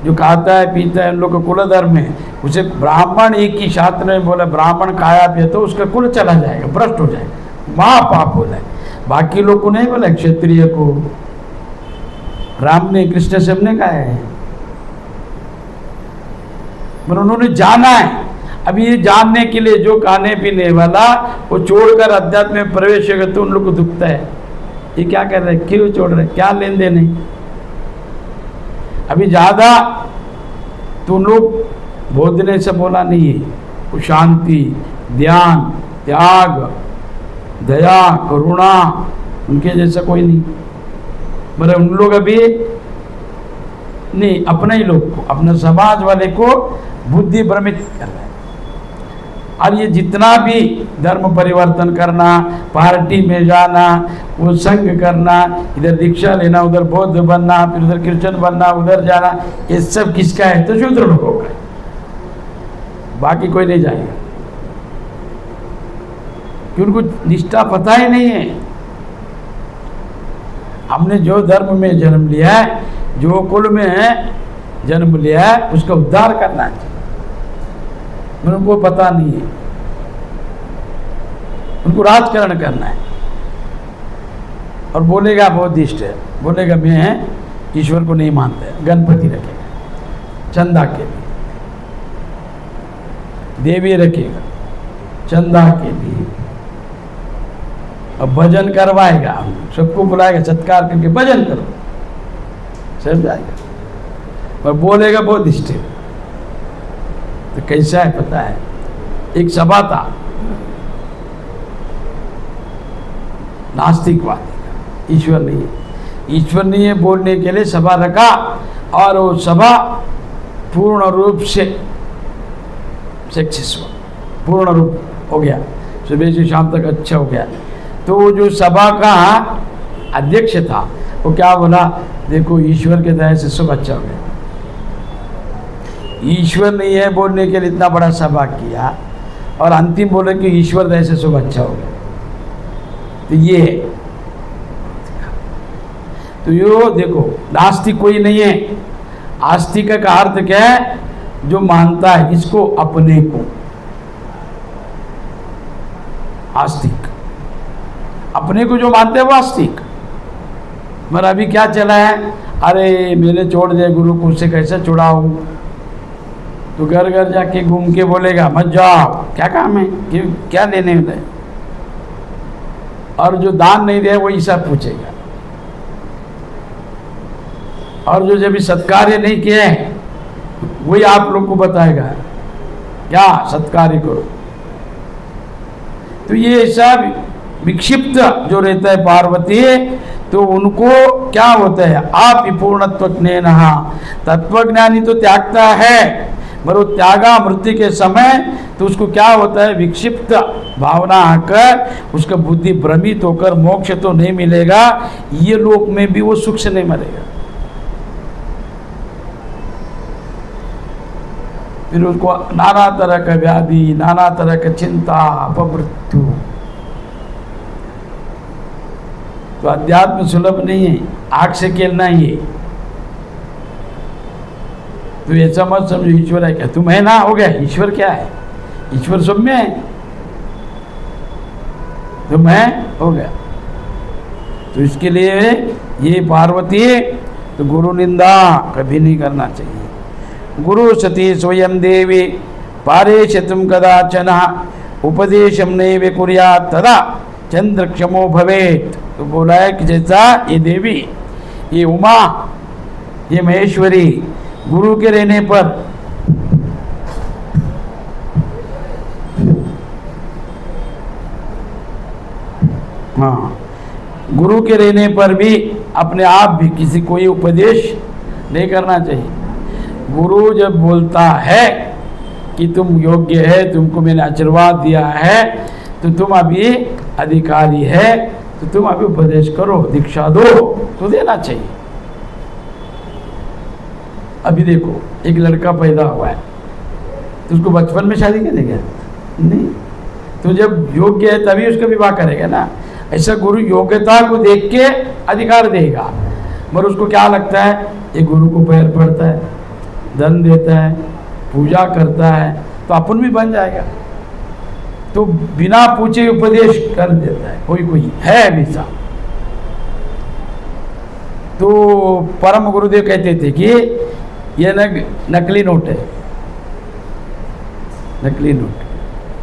जो खाता है पीता है उन लोग का कुल धर्म है। उसे ब्राह्मण एक ही शास्त्र में बोला, ब्राह्मण खाया पिया तो उसका कुल चला जाएगा, भ्रष्ट हो जाएगा, महापाप हो जाए। बाकी लोग को नहीं बोला, क्षत्रिय को राम ने कृष्ण से हमने कहा है, पर उन्होंने जाना है। अभी ये जानने के लिए जो खाने पीने वाला वो छोड़कर अध्यात्म में प्रवेश होगा तो उन लोग को दुखता है, ये क्या कर रहे हैं, क्यों छोड़ रहे हैं, क्या लेन देन है। अभी ज़्यादा तो लोग बोधने से बोला नहीं है, वो शांति, ध्यान, त्याग, दया, करुणा, उनके जैसा कोई नहीं। मगर उन लोग अभी नहीं, अपने ही लोग को, अपने समाज वाले को बुद्धि भ्रमित कर रहे हैं। और ये जितना भी धर्म परिवर्तन करना, पार्टी में जाना, वो संघ करना, इधर दीक्षा लेना, उधर बौद्ध बनना, फिर उधर क्रिश्चियन बनना, उधर जाना, ये सब किसका है, तो शूद्र लोगों का है, बाकी कोई नहीं जाएगा, कि उनको निष्ठा पता ही नहीं है। हमने जो धर्म में जन्म लिया है, जो कुल में जन्म लिया है, उसका उद्धार करना चाहिए, उनको पता नहीं है, उनको राजकरण करना है। और बोलेगा बौद्धिस्ट है, बोलेगा मैं ईश्वर को नहीं मानता है, गणपति रखेगा चंदा के लिए, देवी रखेगा चंदा के लिए, और भजन करवाएगा, सबको बुलाएगा, सत्कार करके भजन करो, सब जाएगा। और बोलेगा बौद्धिस्ट है, तो कैसा है पता है। एक सभा था नास्तिकवादी का, ईश्वर नहीं है, ईश्वर नहीं है बोलने के लिए सभा रखा, और वो सभा पूर्ण रूप से सक्सेसफुल, पूर्ण रूप हो गया, सुबह से शाम तक अच्छा हो गया। तो वो जो सभा का अध्यक्ष था वो क्या बोला, देखो ईश्वर के दया से सब अच्छा हो गया। ईश्वर नहीं है बोलने के लिए इतना बड़ा सभा किया, और अंतिम बोले कि ईश्वर दया से सब अच्छा हो गया। तो ये है, तो यो देखो नास्तिक कोई नहीं है। आस्तिक का अर्थ क्या है, जो मानता है किसको, अपने को, आस्तिक, अपने को जो मानते हैं वो आस्तिक। मगर अभी क्या चला है, अरे मैंने छोड़ दिया गुरु को, उससे कैसे छुड़ाऊं, तो घर घर जाके घूम के बोलेगा मत जाओ, क्या काम है, क्या लेने में, और जो दान नहीं दे वो हिसाब पूछेगा, और जो जब सत्कार्य नहीं किए वही आप लोग को बताएगा क्या सत्कार्य करो। तो ये ऐसा विक्षिप्त जो रहता है पार्वती, तो उनको क्या होता है, आप ही पूर्णत्व ज्ञान, तत्वज्ञानी तो त्यागता है, पर वो त्यागा मृत्यु के समय तो उसको क्या होता है, विक्षिप्त भावना आकर उसका बुद्धि भ्रमित होकर मोक्ष तो नहीं मिलेगा, ये लोक में भी वो सुख से नहीं मरेगा। फिर उसको नाना तरह का व्याधि, नाना तरह का चिंता, अपमृत्यु। तो अध्यात्म सुलभ नहीं है, आग से खेलना ही है। तो ऐसा मत समझो ईश्वर है क्या, तुम है ना, हो गया, ईश्वर क्या है, ईश्वर सब में है, तुम है, हो गया। तो इसके लिए ये पार्वती तो गुरु निंदा कभी नहीं करना चाहिए। गुरु सती स्वयं देवी पारेशतुम कदाचन उपदेशम नैव कुर्यात् तदा चंद्रक्षमो भवेत्। तो बोला है कि जैसा ये देवी, ये उमा, ये महेश्वरी गुरु के रहने पर हाँ, गुरु के रहने पर भी अपने आप भी किसी कोई उपदेश नहीं करना चाहिए। गुरु जब बोलता है कि तुम योग्य है, तुमको मैंने आशीर्वाद दिया है, तो तुम अभी अधिकारी है, तो तुम अभी उपदेश करो, दीक्षा दो, तो देना चाहिए। अभी देखो एक लड़का पैदा हुआ है तो उसको बचपन में शादी करेगा? नहीं, तो जब योग्य है तभी उसका विवाह करेगा ना। ऐसा गुरु योग्यता को देख के अधिकार देगा। मगर उसको क्या लगता है, ये गुरु को पैर पड़ता है, धन देता है, पूजा करता है, तो अपन भी बन जाएगा, तो बिना पूछे उपदेश कर देता है। कोई कोई है ऐसा। तो परम गुरुदेव कहते थे कि ये नकली नोट है, नकली नोट,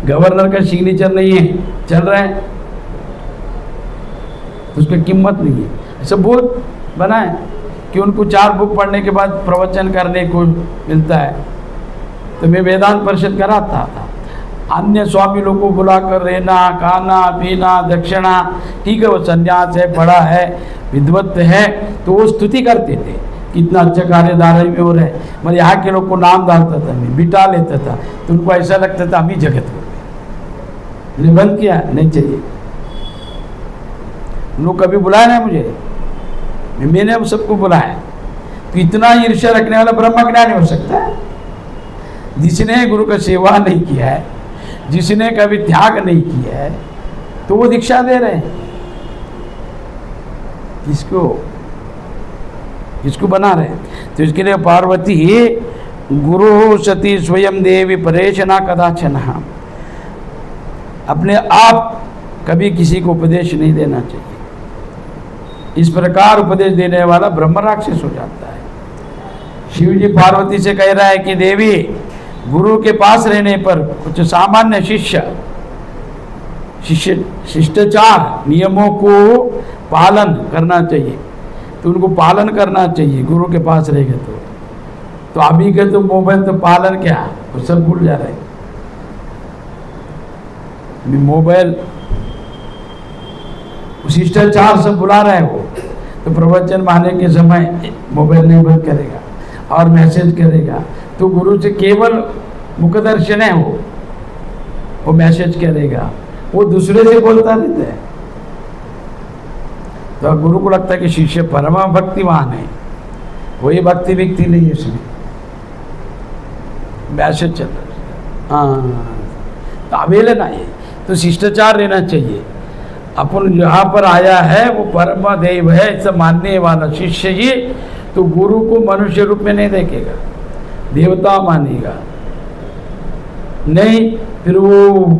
गवर्नर का सिग्नेचर नहीं है, चल रहा है तो उसकी कीमत नहीं है। ऐसा बहुत बना है कि उनको 4 बुक पढ़ने के बाद प्रवचन करने को मिलता है। तो मैं वेदांत परिषद कराता था, अन्य स्वामी लोगों को बुलाकर रहना, खाना पीना, दक्षिणा, ठीक है वो संन्यास है, बड़ा है, विद्वत है, तो वो स्तुति करते थे कितना अच्छा कार्यधारा में हो रहा है। मगर यहाँ के लोग को नाम डालता था, मैं बिठा लेता था, तो उनको ऐसा लगता था हम ही जगत को। मैंने बंद किया, नहीं चाहिए। लोग कभी बुलाया ना मुझे, मैंने अब सबको बुलाया। तो इतना ईर्ष्या रखने वाला ब्रह्म ज्ञानी हो सकता है? जिसने गुरु का सेवा नहीं किया है, जिसने कभी त्याग नहीं किया है, तो वो दीक्षा दे रहे हैं। किसको किसको बना रहे हैं? तो इसके लिए पार्वती गुरु सती स्वयं देवी परेशना कदाचन, अपने आप कभी किसी को उपदेश नहीं देना चाहिए। इस प्रकार उपदेश देने वाला ब्रह्म राक्षस हो जाता है। शिव जी पार्वती से कह रहा है कि देवी, गुरु के पास रहने पर कुछ सामान्य शिष्टाचार नियमों को पालन करना चाहिए, तो उनको पालन करना चाहिए गुरु के पास रहेगा। तो अभी के तो मोबाइल तो पालन क्या, वो सब भूल जा रहे हैं। मोबाइल शिष्टाचार सब बुला रहे हो, तो प्रवचन माने के समय मोबाइल नहीं बंद करेगा और मैसेज करेगा, तो गुरु से केवल मुखदर्शन है, वो मैसेज करेगा, वो दूसरे से बोलता रहता है। तो गुरु को लगता है कि शिष्य परमा भक्तिवान है, वही भक्ति व्यक्ति नहीं है, इसमें मैसेज चल रहा है। हाँ, तो अवेलन आए, तो शिष्टाचार रहना चाहिए। अपन जहाँ पर आया है वो परम देव है, ऐसा मानने वाला शिष्य ही तो गुरु को मनुष्य रूप में नहीं देखेगा, देवता मानेगा। नहीं, फिर वो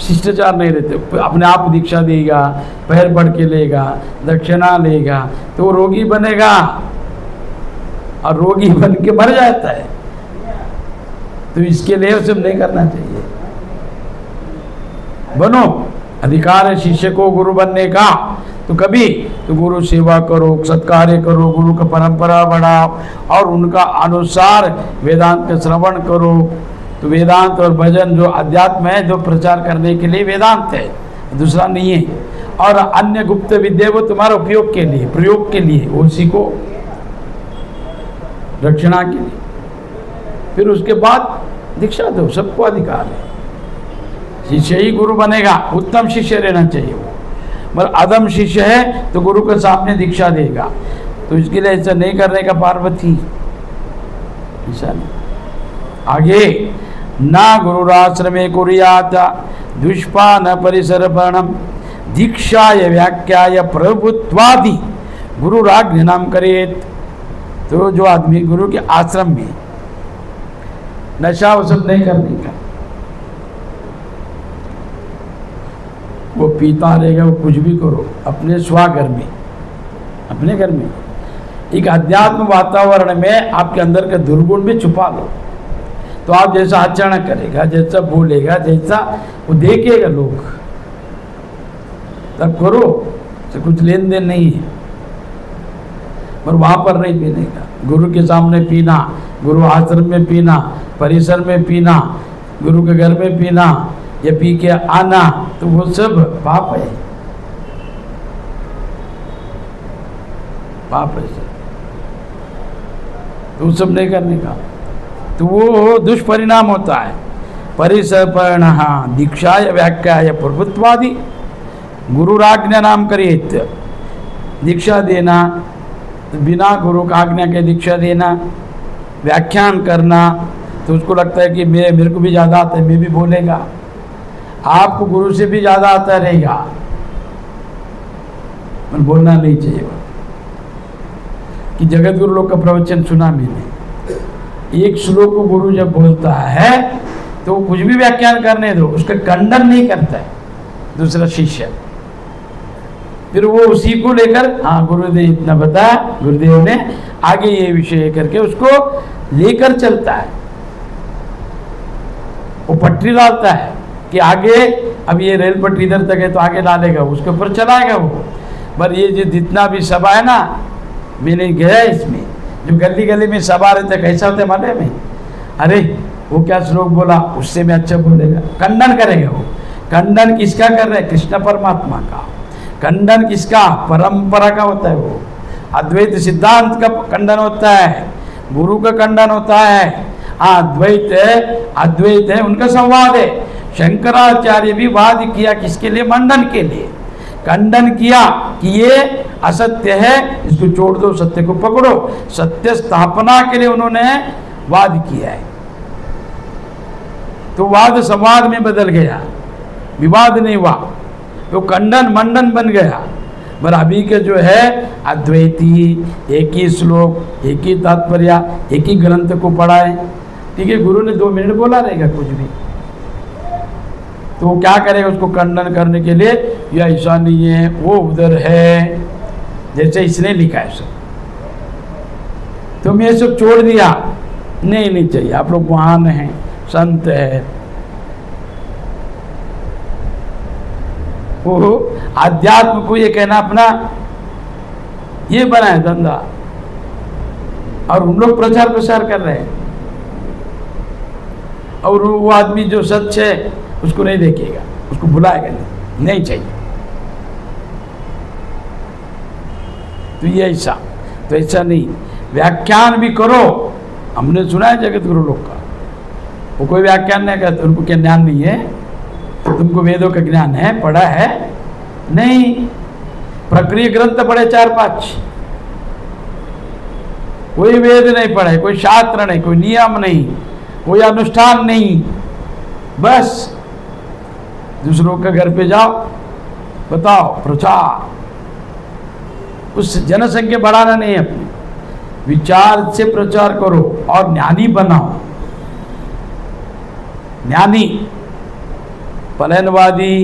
शिष्टाचार नहीं रहते, अपने आप दीक्षा देगा, पैर पड़ के लेगा, दक्षिणा लेगा, तो वो रोगी बनेगा और रोगी बन के मर जाता है। तो इसके लिए उसे नहीं करना चाहिए। बनो, अधिकार है शिष्य को गुरु बनने का, तो कभी तो गुरु सेवा करो, सत्कार्य करो, गुरु का परंपरा बढ़ाओ और उनका अनुसार वेदांत का श्रवण करो। तो वेदांत और भजन जो अध्यात्म है, जो प्रचार करने के लिए वेदांत है, दूसरा नहीं है। और अन्य गुप्त विद्या वो तुम्हारा उपयोग के लिए, प्रयोग के लिए, वो सीखो, रक्षणा के लिए। फिर उसके बाद दीक्षा दो, सबको अधिकार है। शिष्य ही गुरु बनेगा, उत्तम शिष्य रहना चाहिए वो। मगर अदम शिष्य है तो गुरु के सामने दीक्षा देगा, तो इसके लिए ऐसा नहीं करने का पार्वती। ऐसा नहीं। आगे, ना गुरुराश्रमे कुर्यात् दुष्पान परिसरपणम दीक्षाय व्याख्याय प्रभुत्वादि गुरुराज्ञाम करेत। तो जो आदमी गुरु के आश्रम में नशा वो सब नहीं करने का, वो पीता रहेगा, वो कुछ भी करो अपने स्वाघर में, अपने घर में। एक अध्यात्म वातावरण में आपके अंदर के दुर्गुण भी छुपा लो, तो आप जैसा आचरण करेगा, जैसा बोलेगा, जैसा वो देखेगा लोग, तब करो। तो कुछ लेन देन नहीं है, पर वहाँ पर नहीं पीने का। गुरु के सामने पीना, गुरु आश्रम में पीना, परिसर में पीना, गुरु के घर में पीना, या पी के आना, तो वो सब पाप है, पाप है सब, तो सब नहीं करने का। तो वो दुष्परिणाम होता है। परिसर्पण दीक्षाय व्याख्याय प्रभुत्वादि गुरुराज्ञा नाम करिए। दीक्षा देना, तो बिना गुरु का आज्ञा के दीक्षा देना, व्याख्यान करना, तो उसको लगता है कि मेरे को भी ज़्यादा आता है, मैं भी बोलेगा। आपको गुरु से भी ज़्यादा आता रहेगा, पर बोलना नहीं चाहिए। कि जगत गुरु लोग का प्रवचन सुना मैंने, एक श्लोक को गुरु जब बोलता है तो कुछ भी व्याख्यान करने दो, उसका खंडन नहीं करता है दूसरा शिष्य। फिर वो उसी को लेकर, हाँ गुरुदेव इतना बताया, गुरुदेव ने आगे ये विषय करके उसको लेकर चलता है। वो पटरी डालता है कि आगे, अब ये रेल पटरी इधर तक है तो आगे डालेगा, उसके ऊपर चलाएगा वो। पर ये जो जितना भी सभा है ना, मैंने गया इसमें, जो गली गली में सभा रहते कैसा होता है मालूम में, अरे वो क्या श्लोक बोला, उससे में अच्छा बोलेगा, खंडन करेगा वो। खंडन किसका कर रहे हैं? कृष्ण परमात्मा का। खंडन किसका? परंपरा का होता है। वो अद्वैत सिद्धांत का खंडन होता है, गुरु का खंडन होता है। अद्वैत है, अद्वैत है, उनका संवाद है। शंकराचार्य भी वाद किया, किसके लिए? मंडन के लिए। खंडन किया कि ये असत्य है, इसको छोड़ दो, सत्य को पकड़ो। सत्य स्थापना के लिए उन्होंने वाद किया है। तो वाद संवाद में बदल गया, विवाद नहीं हुआ, तो खंडन मंडन बन गया। पर अभी के जो है अद्वैती, एक ही श्लोक, एक ही तात्पर्य, एक ही ग्रंथ को पढ़ाए, ठीक है, गुरु ने 2 मिनट बोला रहेगा कुछ भी, तो वो क्या करेगा? उसको खंडन करने के लिए, यह ऐसा नहीं है, वो उधर है, जैसे इसने लिखा है सब, तो मैं सब छोड़ दिया। नहीं चाहिए, आप लोग महान हैं, संत है। वो आध्यात्म को ये कहना अपना ये बना है धंधा, और उन लोग प्रचार प्रसार कर रहे हैं। और वो आदमी जो सच है उसको नहीं देखेगा, उसको बुलाएगा नहीं चाहिए। तो ये ऐसा, तो ऐसा नहीं। व्याख्यान भी करो, हमने सुना है जगत गुरु लोग का, वो कोई व्याख्यान नहीं करते। उनको क्या ज्ञान नहीं है? तुमको वेदों का ज्ञान है, पढ़ा है? नहीं। प्रक्रिया ग्रंथ पढ़े 4-5, कोई वेद नहीं पढ़े, कोई शास्त्र नहीं, कोई नियम नहीं, कोई अनुष्ठान नहीं। बस दूसरों के घर पे जाओ, बताओ, प्रचार। उस जनसंख्या बढ़ाना नहीं है, अपने विचार से प्रचार करो और ज्ञानी बनाओ। ज्ञानी, पलायनवादी,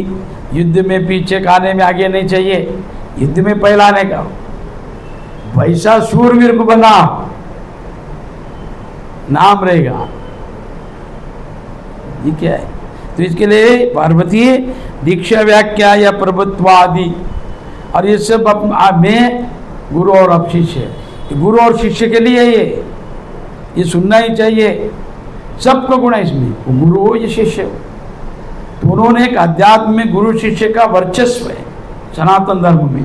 युद्ध में पीछे खाने में आगे नहीं चाहिए, युद्ध में पहलाने का। वैसा शूरवीर को बनाओ, नाम रहेगा। ये क्या है? तो इसके लिए पार्वती दीक्षा व्याख्या या प्रभुत्वादि, और ये सब में गुरु और अब शिष्य, गुरु और शिष्य के लिए ये सुनना ही चाहिए। सबका गुण है इसमें, वो गुरु हो या शिष्य हो। तो उन्होंने एक अध्यात्म में गुरु शिष्य का वर्चस्व है सनातन धर्म में,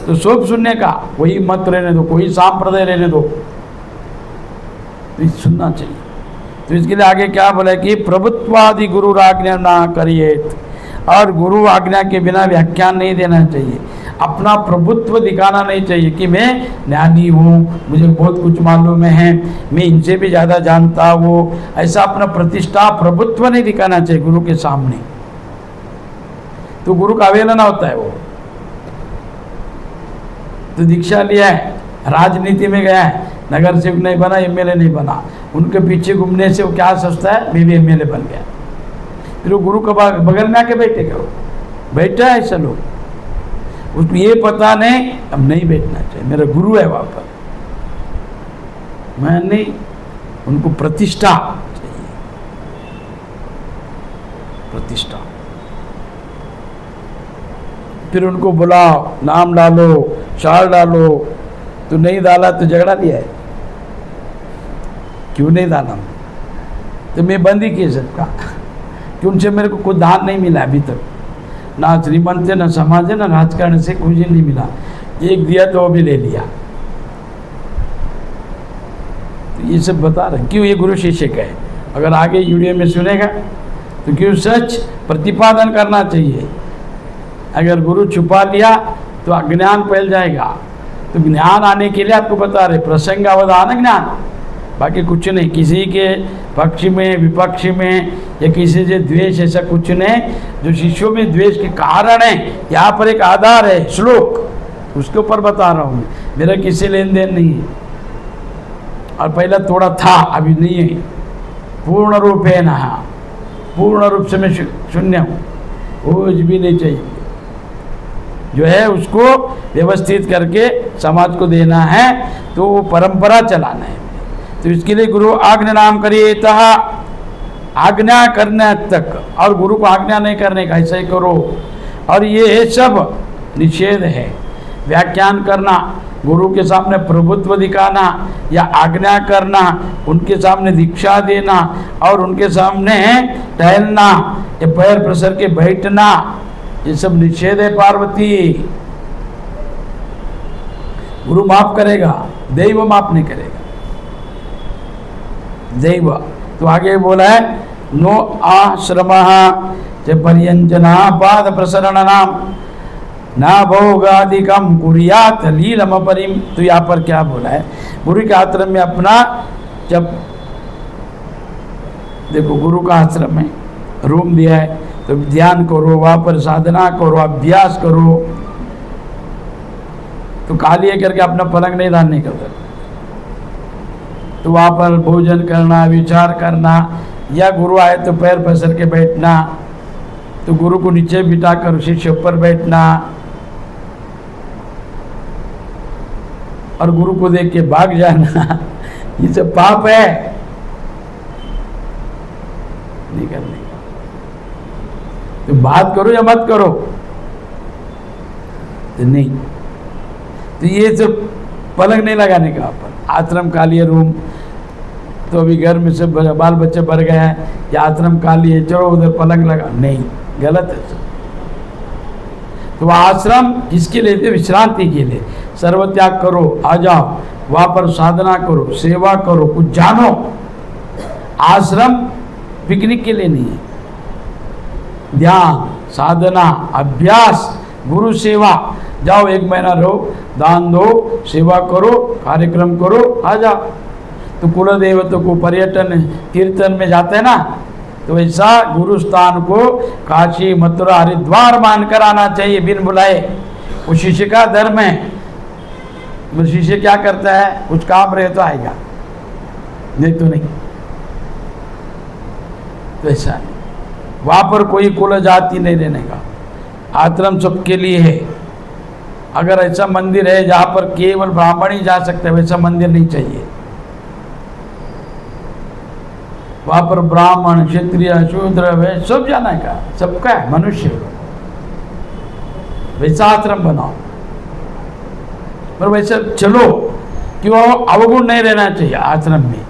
तो सब सुनने का, कोई मत रहने दो, कोई सांप्रदाय रहने दो, तो सुनना चाहिए। तो इसके लिए आगे क्या बोला कि प्रभुत्वादि गुरु आज्ञा ना करिए, और गुरु आज्ञा के बिना व्याख्यान नहीं देना चाहिए। अपना प्रभुत्व दिखाना नहीं चाहिए कि मैं ज्ञानी हूँ, मुझे बहुत कुछ मालूम है, मैं इनसे भी ज़्यादा जानता हूँ। ऐसा अपना प्रतिष्ठा, प्रभुत्व नहीं दिखाना चाहिए गुरु के सामने, तो गुरु का अवहेलना होता है। वो तो दीक्षा लिया है, राजनीति में गया है, नगर सेवक नहीं बना, एमएलए नहीं बना, उनके पीछे घूमने से वो क्या सोचता है, मैं भी एमएलए बन गया। फिर वो गुरु के बगल में आके बैठेगा, बैठा है ऐसा लोग, उसको ये पता नहीं अब नहीं बैठना चाहिए, मेरा गुरु है वहाँ पर, मैं नहीं, उनको प्रतिष्ठा चाहिए, प्रतिष्ठा। फिर उनको बुलाओ, नाम डालो, शाल डालो, तो नहीं डाला तो झगड़ा लिया है, क्यों नहीं डाला, तो मैं बंद ही किया सबका, कि उनसे मेरे को कोई दान नहीं मिला अभी तक, ना श्रीमंत है, ना समाज है, ना राजकारण से कुछ नहीं मिला, एक दिया तो वो भी ले लिया। तो ये सब बता रहे क्यों, ये गुरु शिष्य का है। अगर आगे वीडियो में सुनेगा तो क्यों सच प्रतिपादन करना चाहिए। अगर गुरु छुपा लिया तो अज्ञान फैल जाएगा। तो ज्ञान आने के लिए आपको बता रहे प्रसंग अवधान ज्ञान, बाकी कुछ नहीं, किसी के पक्ष में विपक्ष में या किसी से द्वेष ऐसा कुछ नहीं। जो शिष्यों में द्वेष के कारण है, यहाँ पर एक आधार है श्लोक, उसके ऊपर बता रहा हूँ, मेरा किसी लेन देन नहीं है। और पहला थोड़ा था, अभी नहीं है, पूर्ण रूप है ना, पूर्ण रूप से मैं शून्य हूँ, कुछ भी नहीं चाहिए। जो है उसको व्यवस्थित करके समाज को देना है, तो वो परंपरा चलाना है। तो इसके लिए गुरु आज्ञा नाम करिए, आज्ञा करने तक, और गुरु को आज्ञा नहीं करने का, ऐसा ही करो। और ये सब निषेध है। व्याख्यान करना, गुरु के सामने प्रभुत्व दिखाना या आज्ञा करना, उनके सामने दीक्षा देना और उनके सामने टहलना या पैर प्रसर के बैठना, ये सब निषेध है पार्वती। गुरु माफ करेगा, दैव माफ नहीं करेगा। दैव तो आगे बोला है नो आश्रम पर्यंजना पाद प्रसरण नाम ना भोगादिकम कुरियात लीलम परिम। तो यहाँ पर क्या बोला है, गुरु के आश्रम में अपना, जब देखो गुरु का आश्रम में रूम दिया है तो ध्यान करो, वहाँ पर साधना करो, अभ्यास करो। तो खाली करके अपना पलंग नहीं डालने का, तो वहाँ पर भोजन करना, विचार करना, या गुरु आए तो पैर पसर के बैठना, तो गुरु को नीचे बिठाकर शिष्य ऊपर बैठना, और गुरु को देख के भाग जाना, ये सब पाप है, नहीं करने का। तो बात करो या मत करो, तो नहीं, तो ये सब पलंग नहीं लगाने का। पर आश्रम काली रूम, तो अभी घर में सब बाल बच्चे भर गए हैं, या आश्रम काली है, चलो उधर पलंग लगा, नहीं, गलत है सब। तो आश्रम किसके लिए थे, विश्रांति के लिए। सर्वत्याग करो, आ जाओ, वहाँ पर साधना करो, सेवा करो, कुछ जानो। आश्रम पिकनिक के लिए नहीं है। ध्यान, साधना, अभ्यास, गुरु सेवा, जाओ 1 महीना रहो, दान दो, सेवा करो, कार्यक्रम करो, आ जाओ। तो कुल देवता को पर्यटन कीर्तन में जाते हैं ना, तो ऐसा गुरु स्थान को काशी मथुरा हरिद्वार मानकर आना चाहिए बिन बुलाए। वो शिष्य का धर्म है। वो शिष्य क्या करता है, कुछ काम रहे तो आएगा, नहीं तो नहीं। तो ऐसा नहीं, वहाँ पर कोई कुल जाति नहीं रहने का, आश्रम सबके लिए है। अगर ऐसा मंदिर है जहाँ पर केवल ब्राह्मण ही जा सकते हैं, वैसा मंदिर नहीं चाहिए। वहाँ पर ब्राह्मण, क्षत्रिय, शूद्र, वैश्य सब जाना का, सबका है, मनुष्य। वैसा आश्रम बनाओ, पर वैसे चलो कि वो अवगुण नहीं रहना चाहिए आश्रम में।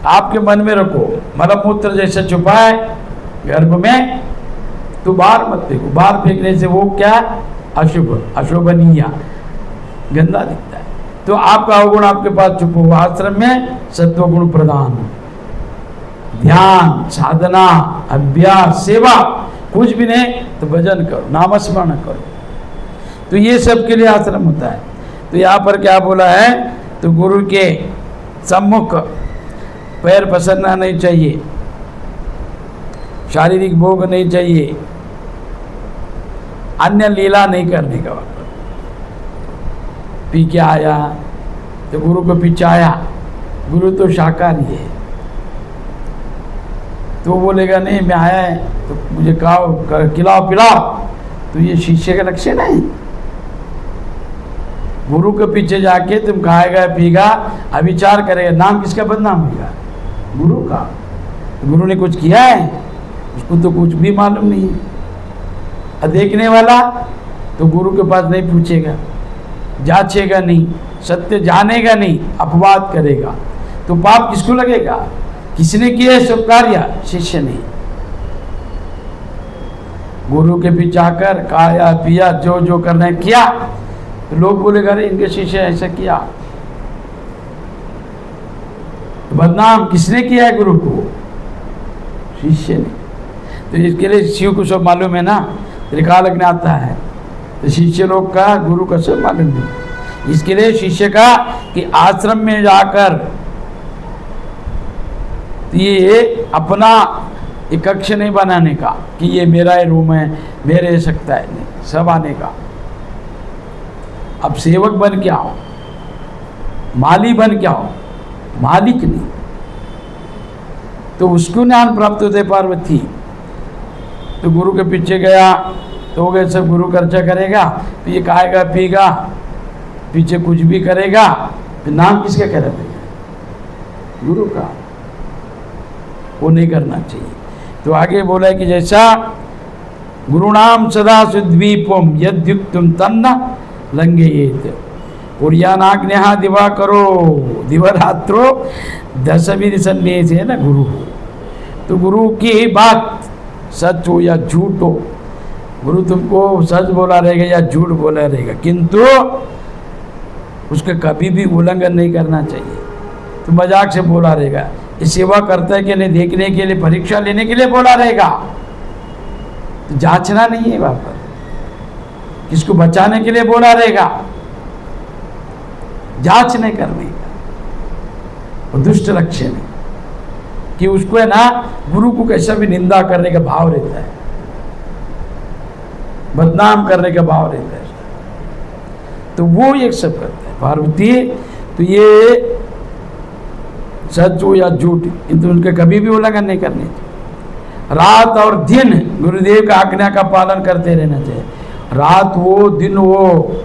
आपके मन में रखो, मलमूत्र जैसे छुपाए गर्भ में, तो बाहर मत फेंको। बाहर फेंकने से वो क्या, अशुभ, अशोभनीय, गंदा दिखता है। तो आपका अवगुण आपके पास छुपो। आश्रम में सत्वगुण प्रदान, ध्यान, साधना, अभ्यास, सेवा, कुछ भी नहीं तो भजन करो, नामस्मरण करो। तो ये सब के लिए आश्रम होता है। तो यहाँ पर क्या बोला है, तो गुरु के सम्मुख पैर पसरना नहीं चाहिए, शारीरिक भोग नहीं चाहिए, अन्य लीला नहीं करने का। पी के आया तो गुरु को पीछे आया, गुरु तो शाकाहारी है, तो बोलेगा नहीं मैं आया है तो मुझे खाओ, खिलाओ पिलाओ, तो ये शिष्य का लक्षण है। गुरु के पीछे जाके तुम खाएगा पीगा अविचार करेगा, नाम किसका बदनाम होगा? गुरु का। तो गुरु ने कुछ किया है? उसको तो कुछ भी मालूम नहीं है। और देखने वाला तो गुरु के पास नहीं पूछेगा, जांचेगा नहीं, सत्य जानेगा नहीं, अपवाद करेगा। तो पाप किसको लगेगा? किसने किया सब कार्य? शिष्य ने। गुरु के पीछे आकर खाया पिया जो जो करना है किया, तो लोग बोलेगा अरे इनके शिष्य ऐसा किया। तो बदनाम किसने किया है गुरु को? शिष्य ने। तो इसके लिए शिव को सब मालूम है ना, त्रिकालज्ञ आता है, तो शिष्य लोग का गुरु का सब मालूम है। इसके लिए शिष्य का कि आश्रम में जाकर ये अपना एक कक्ष नहीं बनाने का कि ये मेरा ही रूम है, मेरे सकता है, नहीं, सब आने का। अब सेवक बन के आओ, माली बन के आओ, मालिक नहीं। तो उसको ज्ञान प्राप्त होते पार्वती। तो गुरु के पीछे गया तो हो गए सब, गुरु खर्चा करेगा तो ये खाएगा पीगा, पीछे कुछ भी करेगा, तो नाम किसका कह रहे? गुरु का। वो नहीं करना चाहिए। तो आगे बोला है कि जैसा गुरुणाम सदा सुद्वीपम यद्युक्तम तन्न लंघयेत पुर्यानाग्न्यः दिवाकरो दिवरात्रो दशविधि सन्निधि है ना गुरु। तो गुरु की बात सच हो या झूठ हो, गुरु तुमको सच बोला रहेगा या झूठ बोला रहेगा, किंतु उसका कभी भी उल्लंघन नहीं करना चाहिए। तो मजाक से बोला रहेगा, ये सेवा करता है कि नहीं देखने के लिए, परीक्षा लेने के लिए बोला रहेगा, तो जांचना नहीं है वहां पर। किसको बचाने के लिए बोला रहेगा, जांच नहीं करने का। और दुष्ट लक्षण है कि उसको है ना गुरु को कैसा भी निंदा करने का भाव रहता है, बदनाम करने का भाव रहता है, तो वो एक सब करता है पार्वती। तो ये सच हो या झूठ, किंतु उनके कभी भी उल्लंघन नहीं करने चाहिए। रात और दिन गुरुदेव का आज्ञा का पालन करते रहना चाहिए। रात हो दिन हो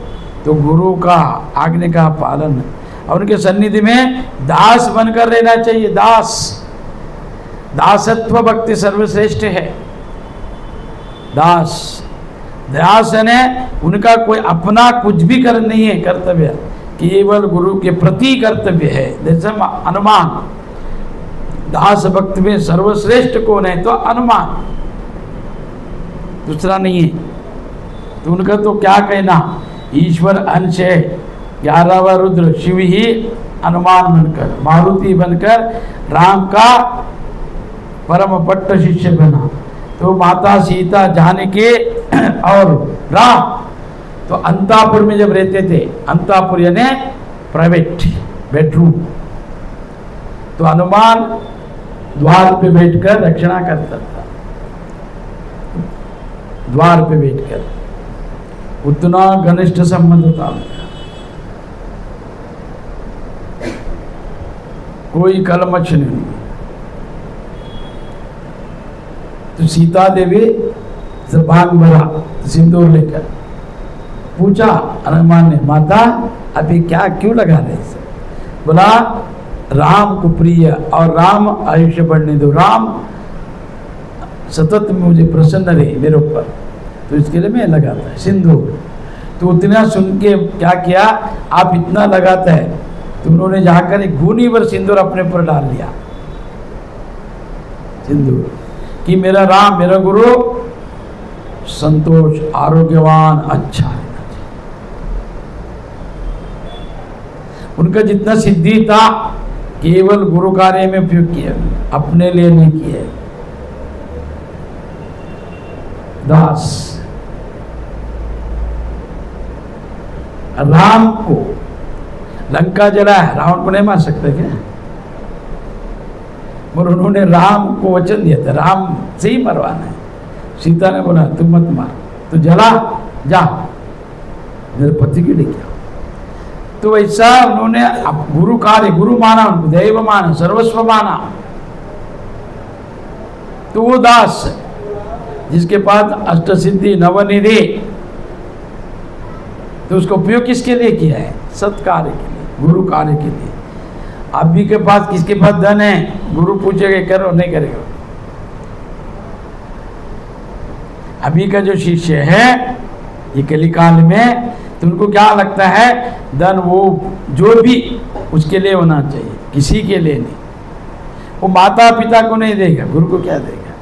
तो गुरु का आज्ञा का पालन, और उनके सन्निधि में दास बनकर रहना चाहिए। दास, दासत्व भक्ति सर्वश्रेष्ठ है। दास, दास ने उनका कोई अपना कुछ भी कर नहीं है कर्तव्य, केवल गुरु के प्रति कर्तव्य है। जैसे अनुमान, दास भक्त में सर्वश्रेष्ठ कौन है? तो अनुमान, दूसरा नहीं है। तो उनका तो क्या कहना, ईश्वर अंश है, 11वां रुद्र शिव ही अनुमान बनकर, मारुति बनकर राम का परम पट्ट शिष्य बना। तो माता सीता जानकी और राम तो अंतापुर में जब रहते थे, अंतापुर यानी प्राइवेट बेडरूम, तो हनुमान द्वार पे बैठकर रक्षणा करता था, द्वार पे बैठकर। उतना घनिष्ठ संबंध था, कोई कलमश नहीं। तो सीता देवी से भाग भरा सिंदूर लेकर पूछा हनुमान ने, माता अभी क्या क्यों लगा रहे? बोला राम को प्रिय और राम आयुष्य बढ़ने दो, राम सतत मुझे प्रसन्न रहे मेरे ऊपर, तो इसके लिए मैं लगाता है सिंदूर। तो उतना सुन के क्या किया, आप इतना लगाता है, तो उन्होंने जाकर एक घूनी भर सिंदूर अपने ऊपर डाल लिया, सिंदूर, कि मेरा राम मेरा गुरु संतोष आरोग्यवान अच्छा है। उनका जितना सिद्धि था केवल गुरु कार्य में उपयोग किया, अपने लिए नहीं किया। दास, राम को लंका जलाया, रावण को नहीं मार सकते क्या? और उन्होंने राम को वचन दिया था, राम से ही मरवाना है। सीता ने बोला तुम मत मार, तो जला जा, मेरे पति के लिए क्या। तो ऐसा उन्होंने गुरु कार्य, गुरु माना, उनको दैव माना, सर्वस्व माना। तो वो दास जिसके पास अष्ट सिद्धि नवनिधि तो उसका उपयोग किसके लिए किया है? सत्कार्य के लिए, गुरु कार्य के लिए। अभी के पास किसके पास धन है, गुरु पूछेगा करो, नहीं करेगा। अभी का जो शिष्य है ये कलिकाल में, तो उनको क्या लगता है धन वो जो भी उसके लिए होना चाहिए, किसी के लिए नहीं। वो माता पिता को नहीं देगा, गुरु को क्या देगा?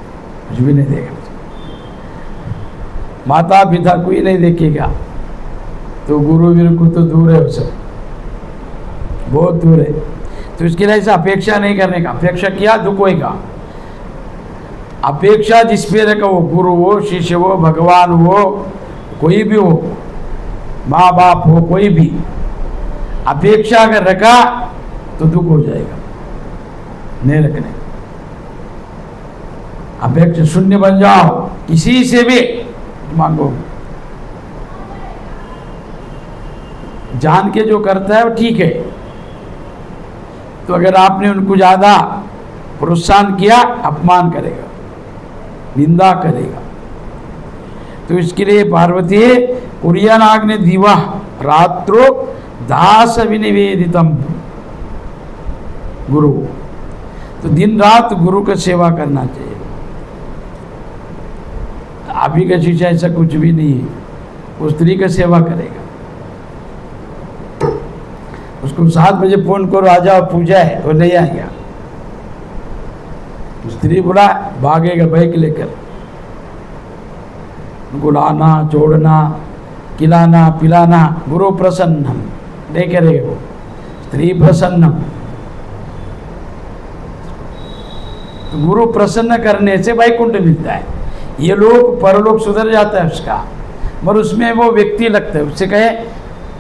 कुछ भी नहीं देगा। माता पिता को ही नहीं देखेगा तो गुरु वीर को तो दूर है, उससे बहुत दूर है। तो इसके लिए ऐसा अपेक्षा नहीं करने का। अपेक्षा किया दुख होगा। अपेक्षा जिस पे रखा, वो गुरु हो, शिष्य हो, भगवान हो, कोई भी हो, माँ बाप हो, कोई भी, अपेक्षा अगर रखा तो दुख हो जाएगा। नहीं रखने, अपेक्षा शून्य बन जाओ, किसी से भी मांगो। जान के जो करता है वो ठीक है। तो अगर आपने उनको ज्यादा प्रोत्साहन किया, अपमान करेगा, निंदा करेगा। तो इसके लिए पार्वती कुरियानाग ने दीवा रात्रो दास विनिवेदितम गुरु। तो दिन रात गुरु का सेवा करना चाहिए। अभी का शिष्य ऐसा कुछ भी नहीं है, वो स्त्री का सेवा करेगा। उसको 7 बजे फोन करो, आ जाओ पूजा है, वो नहीं आएगा। स्त्री बोला भागेगा बाइक लेकर, उनको लाना छोड़ना, खिलाना पिलाना। गुरु प्रसन्नम नहीं करेगा वो, स्त्री प्रसन्नम। तो गुरु प्रसन्न करने से वैकुंठ मिलता है। ये लोग परलोक सुधर जाता है उसका, मगर उसमें वो व्यक्ति लगता है, उससे कहे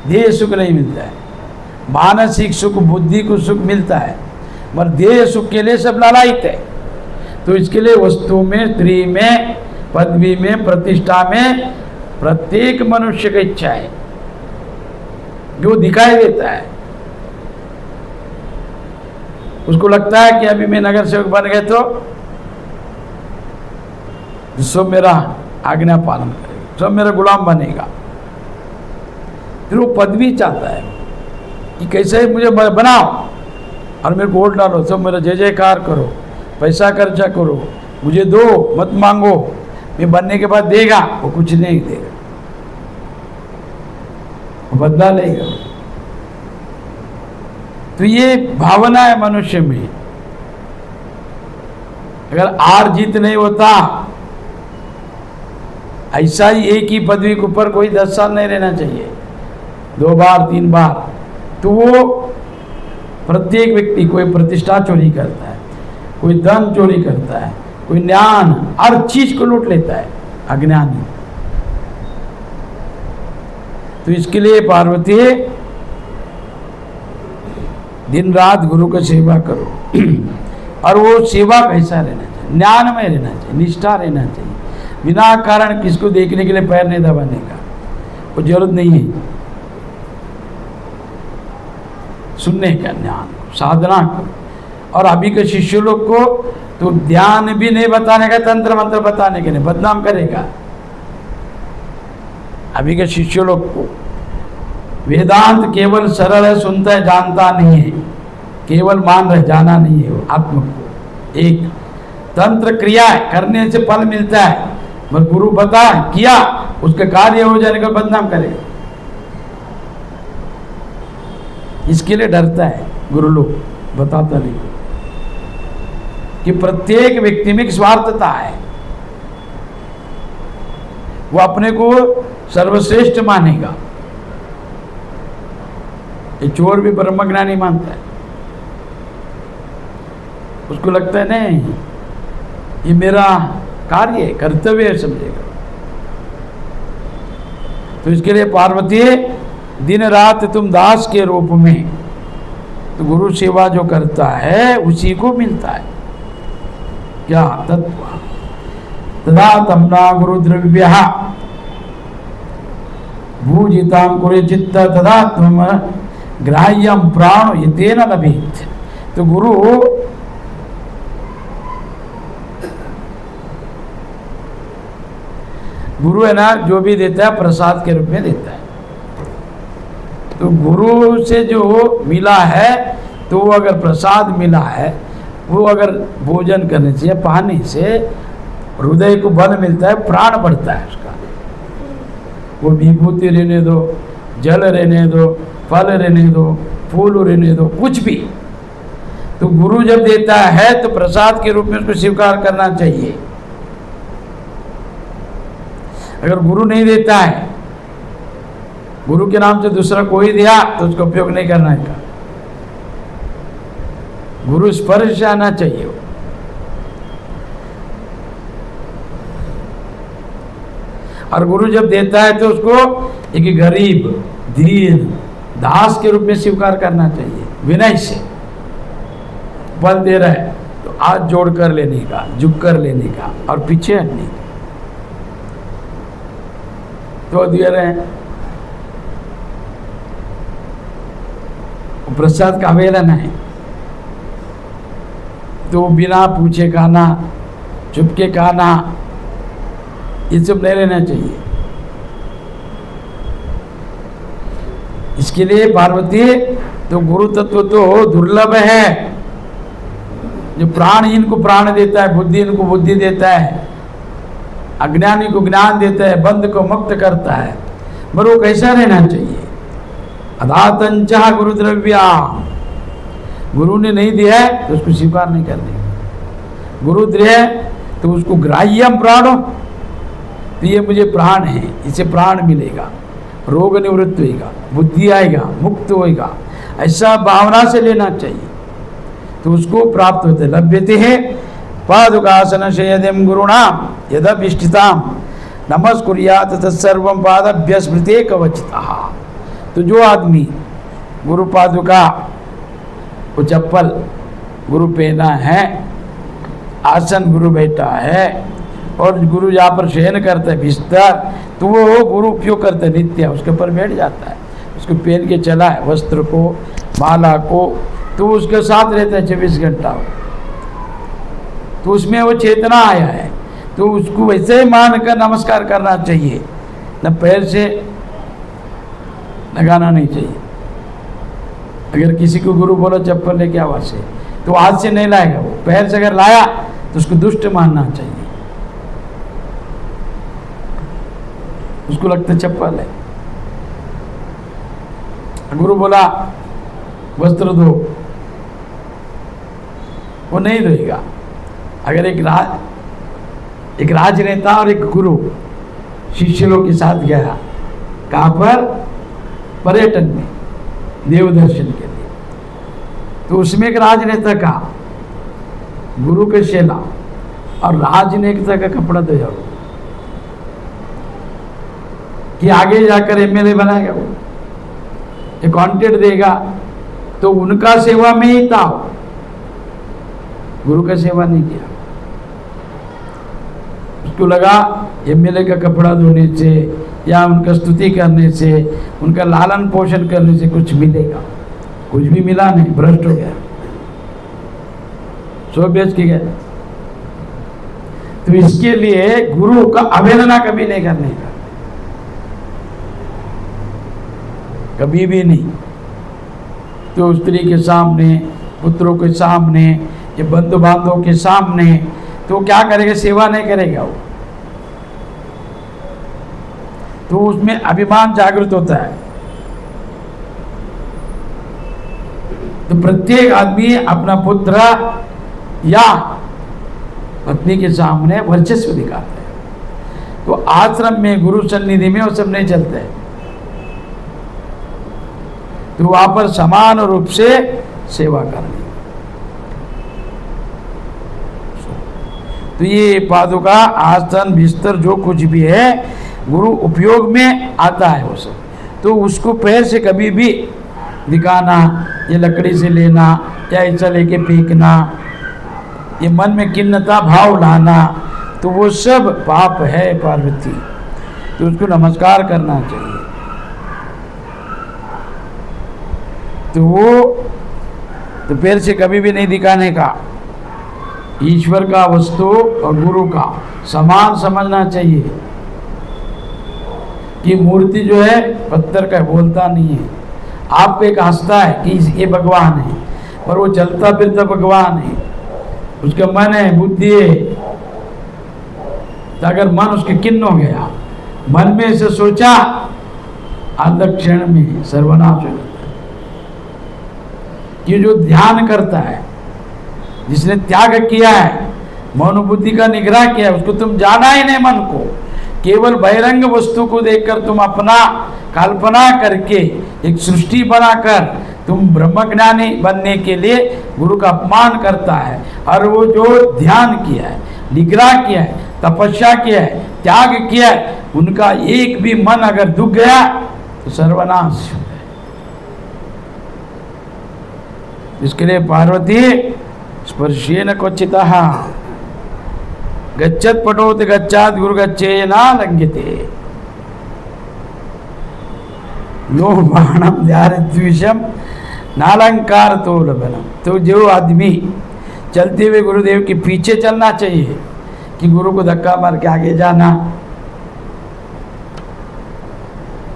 देह सुख नहीं मिलता है। मानसिक सुख, बुद्धि को सुख मिलता है, मगर देह सुख के लिए सब लालायित है। तो इसके लिए वस्तु में, स्त्री में, पदवी में, प्रतिष्ठा में प्रत्येक मनुष्य की इच्छा है जो दिखाई देता है। उसको लगता है कि अभी मैं नगर सेवक बन गए तो सब मेरा आज्ञा पालन करेगा, सब मेरा गुलाम बनेगा। फिर वो पदवी चाहता है कि कैसे मुझे बनाओ और मेरे को वोट डालो, सब मेरा जय जयकार करो, पैसा खर्चा करो, मुझे दो, मत मांगो। मैं बनने के बाद देगा, वो कुछ नहीं देगा, वो बदला लेगा। तो ये भावना है मनुष्य में। अगर हार जीत नहीं होता, ऐसा ही एक ही पदवी के ऊपर कोई 10 साल नहीं रहना चाहिए, 2 बार 3 बार। तो वो प्रत्येक व्यक्ति कोई प्रतिष्ठा चोरी करता है, कोई धन चोरी करता है, कोई ज्ञान, हर चीज को लूट लेता है अज्ञानी। तो इसके लिए पार्वती दिन रात गुरु का सेवा करो। और वो सेवा कैसा रहना चाहिए? ज्ञान में रहना चाहिए, निष्ठा रहना चाहिए। बिना कारण किसको देखने के लिए पैर नहीं दबाने का, वो जरूरत नहीं है। सुनने का ज्ञान, साधना करो। और अभी के शिष्य लोग को तो ध्यान भी नहीं बताने का, तंत्र मंत्र बताने के नहीं, बदनाम करेगा। अभी के शिष्य लोग को वेदांत केवल सरल है, सुनता है, जानता नहीं है, केवल मान रहे, जाना नहीं है वो आत्मा को। एक तंत्र क्रिया है, करने से फल मिलता है, मगर गुरु बताए किया, उसके कार्य हो जाने का बदनाम करेगा। इसके लिए डरता है गुरु लोग, बताता नहीं कि प्रत्येक व्यक्ति में एक स्वार्थता है। वो अपने को सर्वश्रेष्ठ मानेगा। ये चोर भी ब्रह्मज्ञानी मानता है, उसको लगता है नहीं ये मेरा कार्य है, कर्तव्य है, समझेगा। तो इसके लिए पार्वती दिन रात तुम दास के रूप में, तो गुरु सेवा जो करता है उसी को मिलता है क्या तत्व। तदा तमना गुरु द्रव्य भूजिताम कुरे चित्त तदा तुम ग्राह्यम प्राण यतेन लभेत। तो गुरु है ना, जो भी देता है प्रसाद के रूप में देता है। तो गुरु से जो मिला है, तो वो अगर प्रसाद मिला है, वो अगर भोजन करने से या पानी से हृदय को बल मिलता है, प्राण बढ़ता है उसका। वो विभूति रहने दो, जल रहने दो, फल रहने दो, फूल रहने दो, कुछ भी, तो गुरु जब देता है तो प्रसाद के रूप में उसको स्वीकार करना चाहिए। अगर गुरु नहीं देता है, गुरु के नाम से दूसरा कोई दिया, तो उसका उपयोग नहीं करना है। गुरु स्पर्श आना चाहिए। और गुरु जब देता है तो उसको एक गरीब, दीन, दास के रूप में स्वीकार करना चाहिए, विनय से। बल दे रहा है तो हाथ जोड़ कर लेने का, झुक कर लेने का और पीछे हटने का। तो दे रहे हैं, प्रसाद का अवेलन है, तो बिना पूछे खाना, चुपके खाना, ये सब नहीं लेना चाहिए। इसके लिए पार्वती, तो गुरु तत्व तो दुर्लभ है। जो प्राणहीन को प्राण देता है, बुद्धिहीन को बुद्धि देता है, अज्ञानी को ज्ञान देता है, बंद को मुक्त करता है, मगर वो कैसा रहना चाहिए? अधातंचा गुरु द्रव्या, गुरु ने नहीं दिया है तो उसको स्वीकार नहीं करने। गुरु दिया है तो उसको ग्राह्यम प्राणो, तो ये मुझे प्राण है, इसे प्राण मिलेगा, रोग निवृत्त होगा, बुद्धि आएगा, मुक्त होएगा, ऐसा भावना से लेना चाहिए, तो उसको प्राप्त होते। लभ्यते है पादुकासन शयदिम गुरुणाम यदभिष्टिताम नमस्कुर्यात् तत्सर्वं पादभ्य स्मृते कवचितः। तो जो आदमी गुरु पादुका, वो चप्पल गुरु पहना है, आसन गुरु बैठा है, और गुरु जहाँ पर शयन करता है बिस्तर, तो वो गुरु उपयोग करता है नित्य, उसके ऊपर बैठ जाता है, उसको पहन के चला है वस्त्र को, माला को, तो उसके साथ रहता है 24 घंटा। तो उसमें वो चेतना आया है, तो उसको वैसे ही मानकर नमस्कार करना चाहिए, न पैर से लगाना नहीं चाहिए। अगर किसी को गुरु बोलो चप्पल लेके आवाज से, तो हाथ से नहीं लाएगा, वो पैर से अगर लाया तो उसको दुष्ट मानना चाहिए, उसको लगता चप्पल है। गुरु बोला वस्त्र दो, वो नहीं धोएगा। अगर एक राजनेता और एक गुरु शिष्य लोग के साथ गया, कहाँ पर? पर्यटन में, देव दर्शन के लिए, तो उसमें एक राजनेता का, गुरु के शेला और राजनेता का कपड़ा धोया हो कि आगे जाकर एमएलए बनाएगा, वो एक कॉन्टेक्ट देगा, तो उनका सेवा में ही था, गुरु का सेवा नहीं किया। उसको लगा एमएलए का कपड़ा धोने से या उनका स्तुति करने से, उनका लालन पोषण करने से कुछ मिलेगा, कुछ भी मिला नहीं, भ्रष्ट हो गया, सो बेच के गया। तो इसके लिए गुरु का अवहेलना कभी नहीं करने का, कभी भी नहीं। तो स्त्री के सामने, पुत्रों के सामने, ये बंधु बांधवों के सामने, तो क्या करेगा? सेवा नहीं करेगा वो, तो उसमें अभिमान जागृत होता है। तो प्रत्येक आदमी अपना पुत्र या पत्नी के सामने वर्चस्व दिखाता है। तो आश्रम में, गुरु सन्निधि में वो सब नहीं चलते है, तो वहां पर समान रूप से सेवा करनी। तो ये पादुका, आसन, बिस्तर जो कुछ भी है, गुरु उपयोग में आता है वो सब, तो उसको पैर से कभी भी दिखाना, ये लकड़ी से लेना या ऐसा लेके फेंकना, ये मन में खिन्नता भाव लाना, तो वो सब पाप है पार्वती। तो उसको नमस्कार करना चाहिए। तो वो तो पैर से कभी भी नहीं दिखाने का, ईश्वर का वस्तु और गुरु का समान समझना चाहिए कि मूर्ति जो है पत्थर का बोलता नहीं है, आप पे एक हंसता है कि ये भगवान है, पर वो चलता फिरता भगवान है, उसका मन है, बुद्धि है। तो अगर मन उसके किन्न हो गया, मन में से सोचा, आधा क्षण में सर्वनाश हो जाता है। ये जो ध्यान करता है, जिसने त्याग किया है, मनोबुद्धि का निग्रह किया है, उसको तुम जाना ही नहीं मन को। केवल बहिरंग वस्तु को देखकर तुम अपना कल्पना करके एक सृष्टि बनाकर तुम ब्रह्मज्ञानी बनने के लिए गुरु का अपमान करता है। और वो जो ध्यान किया है, निग्रह किया है, तपस्या किया है, त्याग किया है, उनका एक भी मन अगर दुख गया तो सर्वनाश। इसके लिए पार्वती स्पर्शेन क्वचितः गच्छत पटोत गच्छात गुरु गच्छेना लंघ्यते नो बाणम ध्यानद्विषम नालंकार तो लबनम। तो जो आदमी चलते हुए गुरुदेव के पीछे चलना चाहिए कि गुरु को धक्का मार के आगे जाना,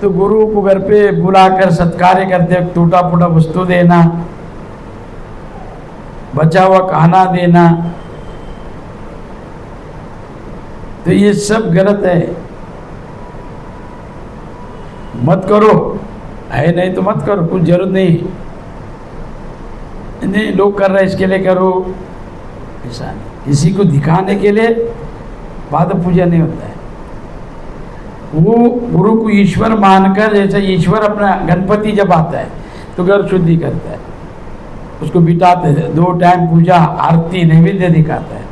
तो गुरु को घर पे बुलाकर सत्कार्य करते टूटा फूटा वस्तु देना, बचा हुआ खाना देना, तो ये सब गलत है। मत करो, है नहीं तो मत करो, कुछ जरूरत नहीं। नहीं लोग कर रहे हैं इसके लिए करो, ऐसा नहीं। किसी को दिखाने के लिए पाद पूजा नहीं होता है। वो गुरु को ईश्वर मानकर, जैसे ईश्वर अपना गणपति जब आता है तो घर शुद्धि करता है, उसको बिठाते हैं, 2 टाइम पूजा आरती नैवेद्य दिखाता है,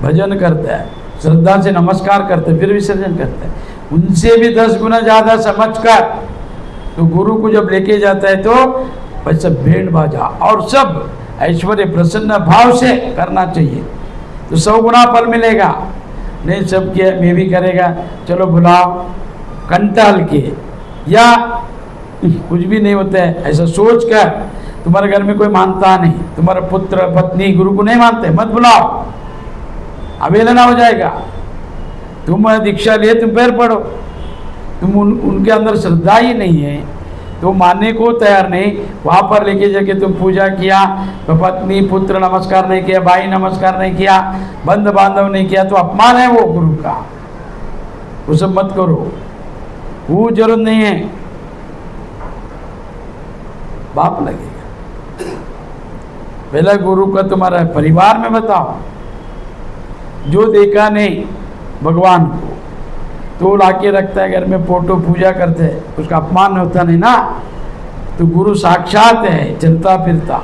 भजन करता है, श्रद्धा से नमस्कार करते हैं, फिर विसर्जन करते हैं। उनसे भी 10 गुना ज़्यादा समझकर तो गुरु को जब लेके जाता है तो बस सब भेड़ बाजा और सब ऐश्वर्य प्रसन्न भाव से करना चाहिए, तो 100 गुना फल मिलेगा। नहीं सब किया मैं भी करेगा, चलो बुलाओ कंटाल के, या कुछ भी नहीं होता है, ऐसा सोच कर तुम्हारे घर में कोई मानता नहीं, तुम्हारा पुत्र पत्नी गुरु को नहीं मानते, मत बुलाओ, अवेलना हो जाएगा। तुम दीक्षा लिए तुम पैर पड़ो, तुम उनके अंदर श्रद्धा ही नहीं है, तो मानने को तैयार नहीं। वहाँ पर लेके जाके तुम पूजा किया तो पत्नी पुत्र नमस्कार नहीं किया, भाई नमस्कार नहीं किया, बंधु बांधव नहीं किया, तो अपमान है वो गुरु का। वो सब मत करो, वो जरूरत नहीं है, पाप लगेगा। पहला गुरु का तुम्हारा परिवार में बताओ, जो देखा नहीं भगवान को तो लाके रखता है घर में, फोटो पूजा करते हैं, उसका अपमान होता नहीं ना। तो गुरु साक्षात है, चलता फिरता,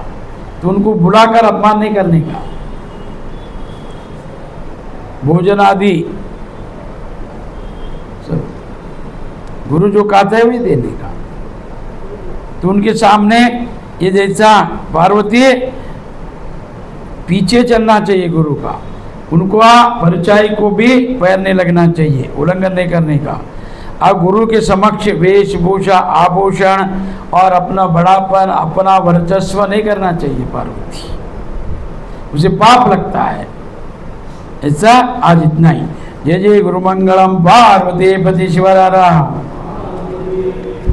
तो उनको बुलाकर अपमान नहीं करने का। भोजन आदि सब गुरु जो कहता है वही देने का। तो उनके सामने ये जैसा पार्वती पीछे चलना चाहिए गुरु का, उनको परिचय को भी पैर नहीं लगना चाहिए, उल्लंघन नहीं करने का। अब गुरु के समक्ष वेशभूषा आभूषण और अपना बड़ापन अपना वर्चस्व नहीं करना चाहिए पार्वती, उसे पाप लगता है। ऐसा आज इतना ही। जय जय गुरु मंगलम पार्वती पति शिवराम।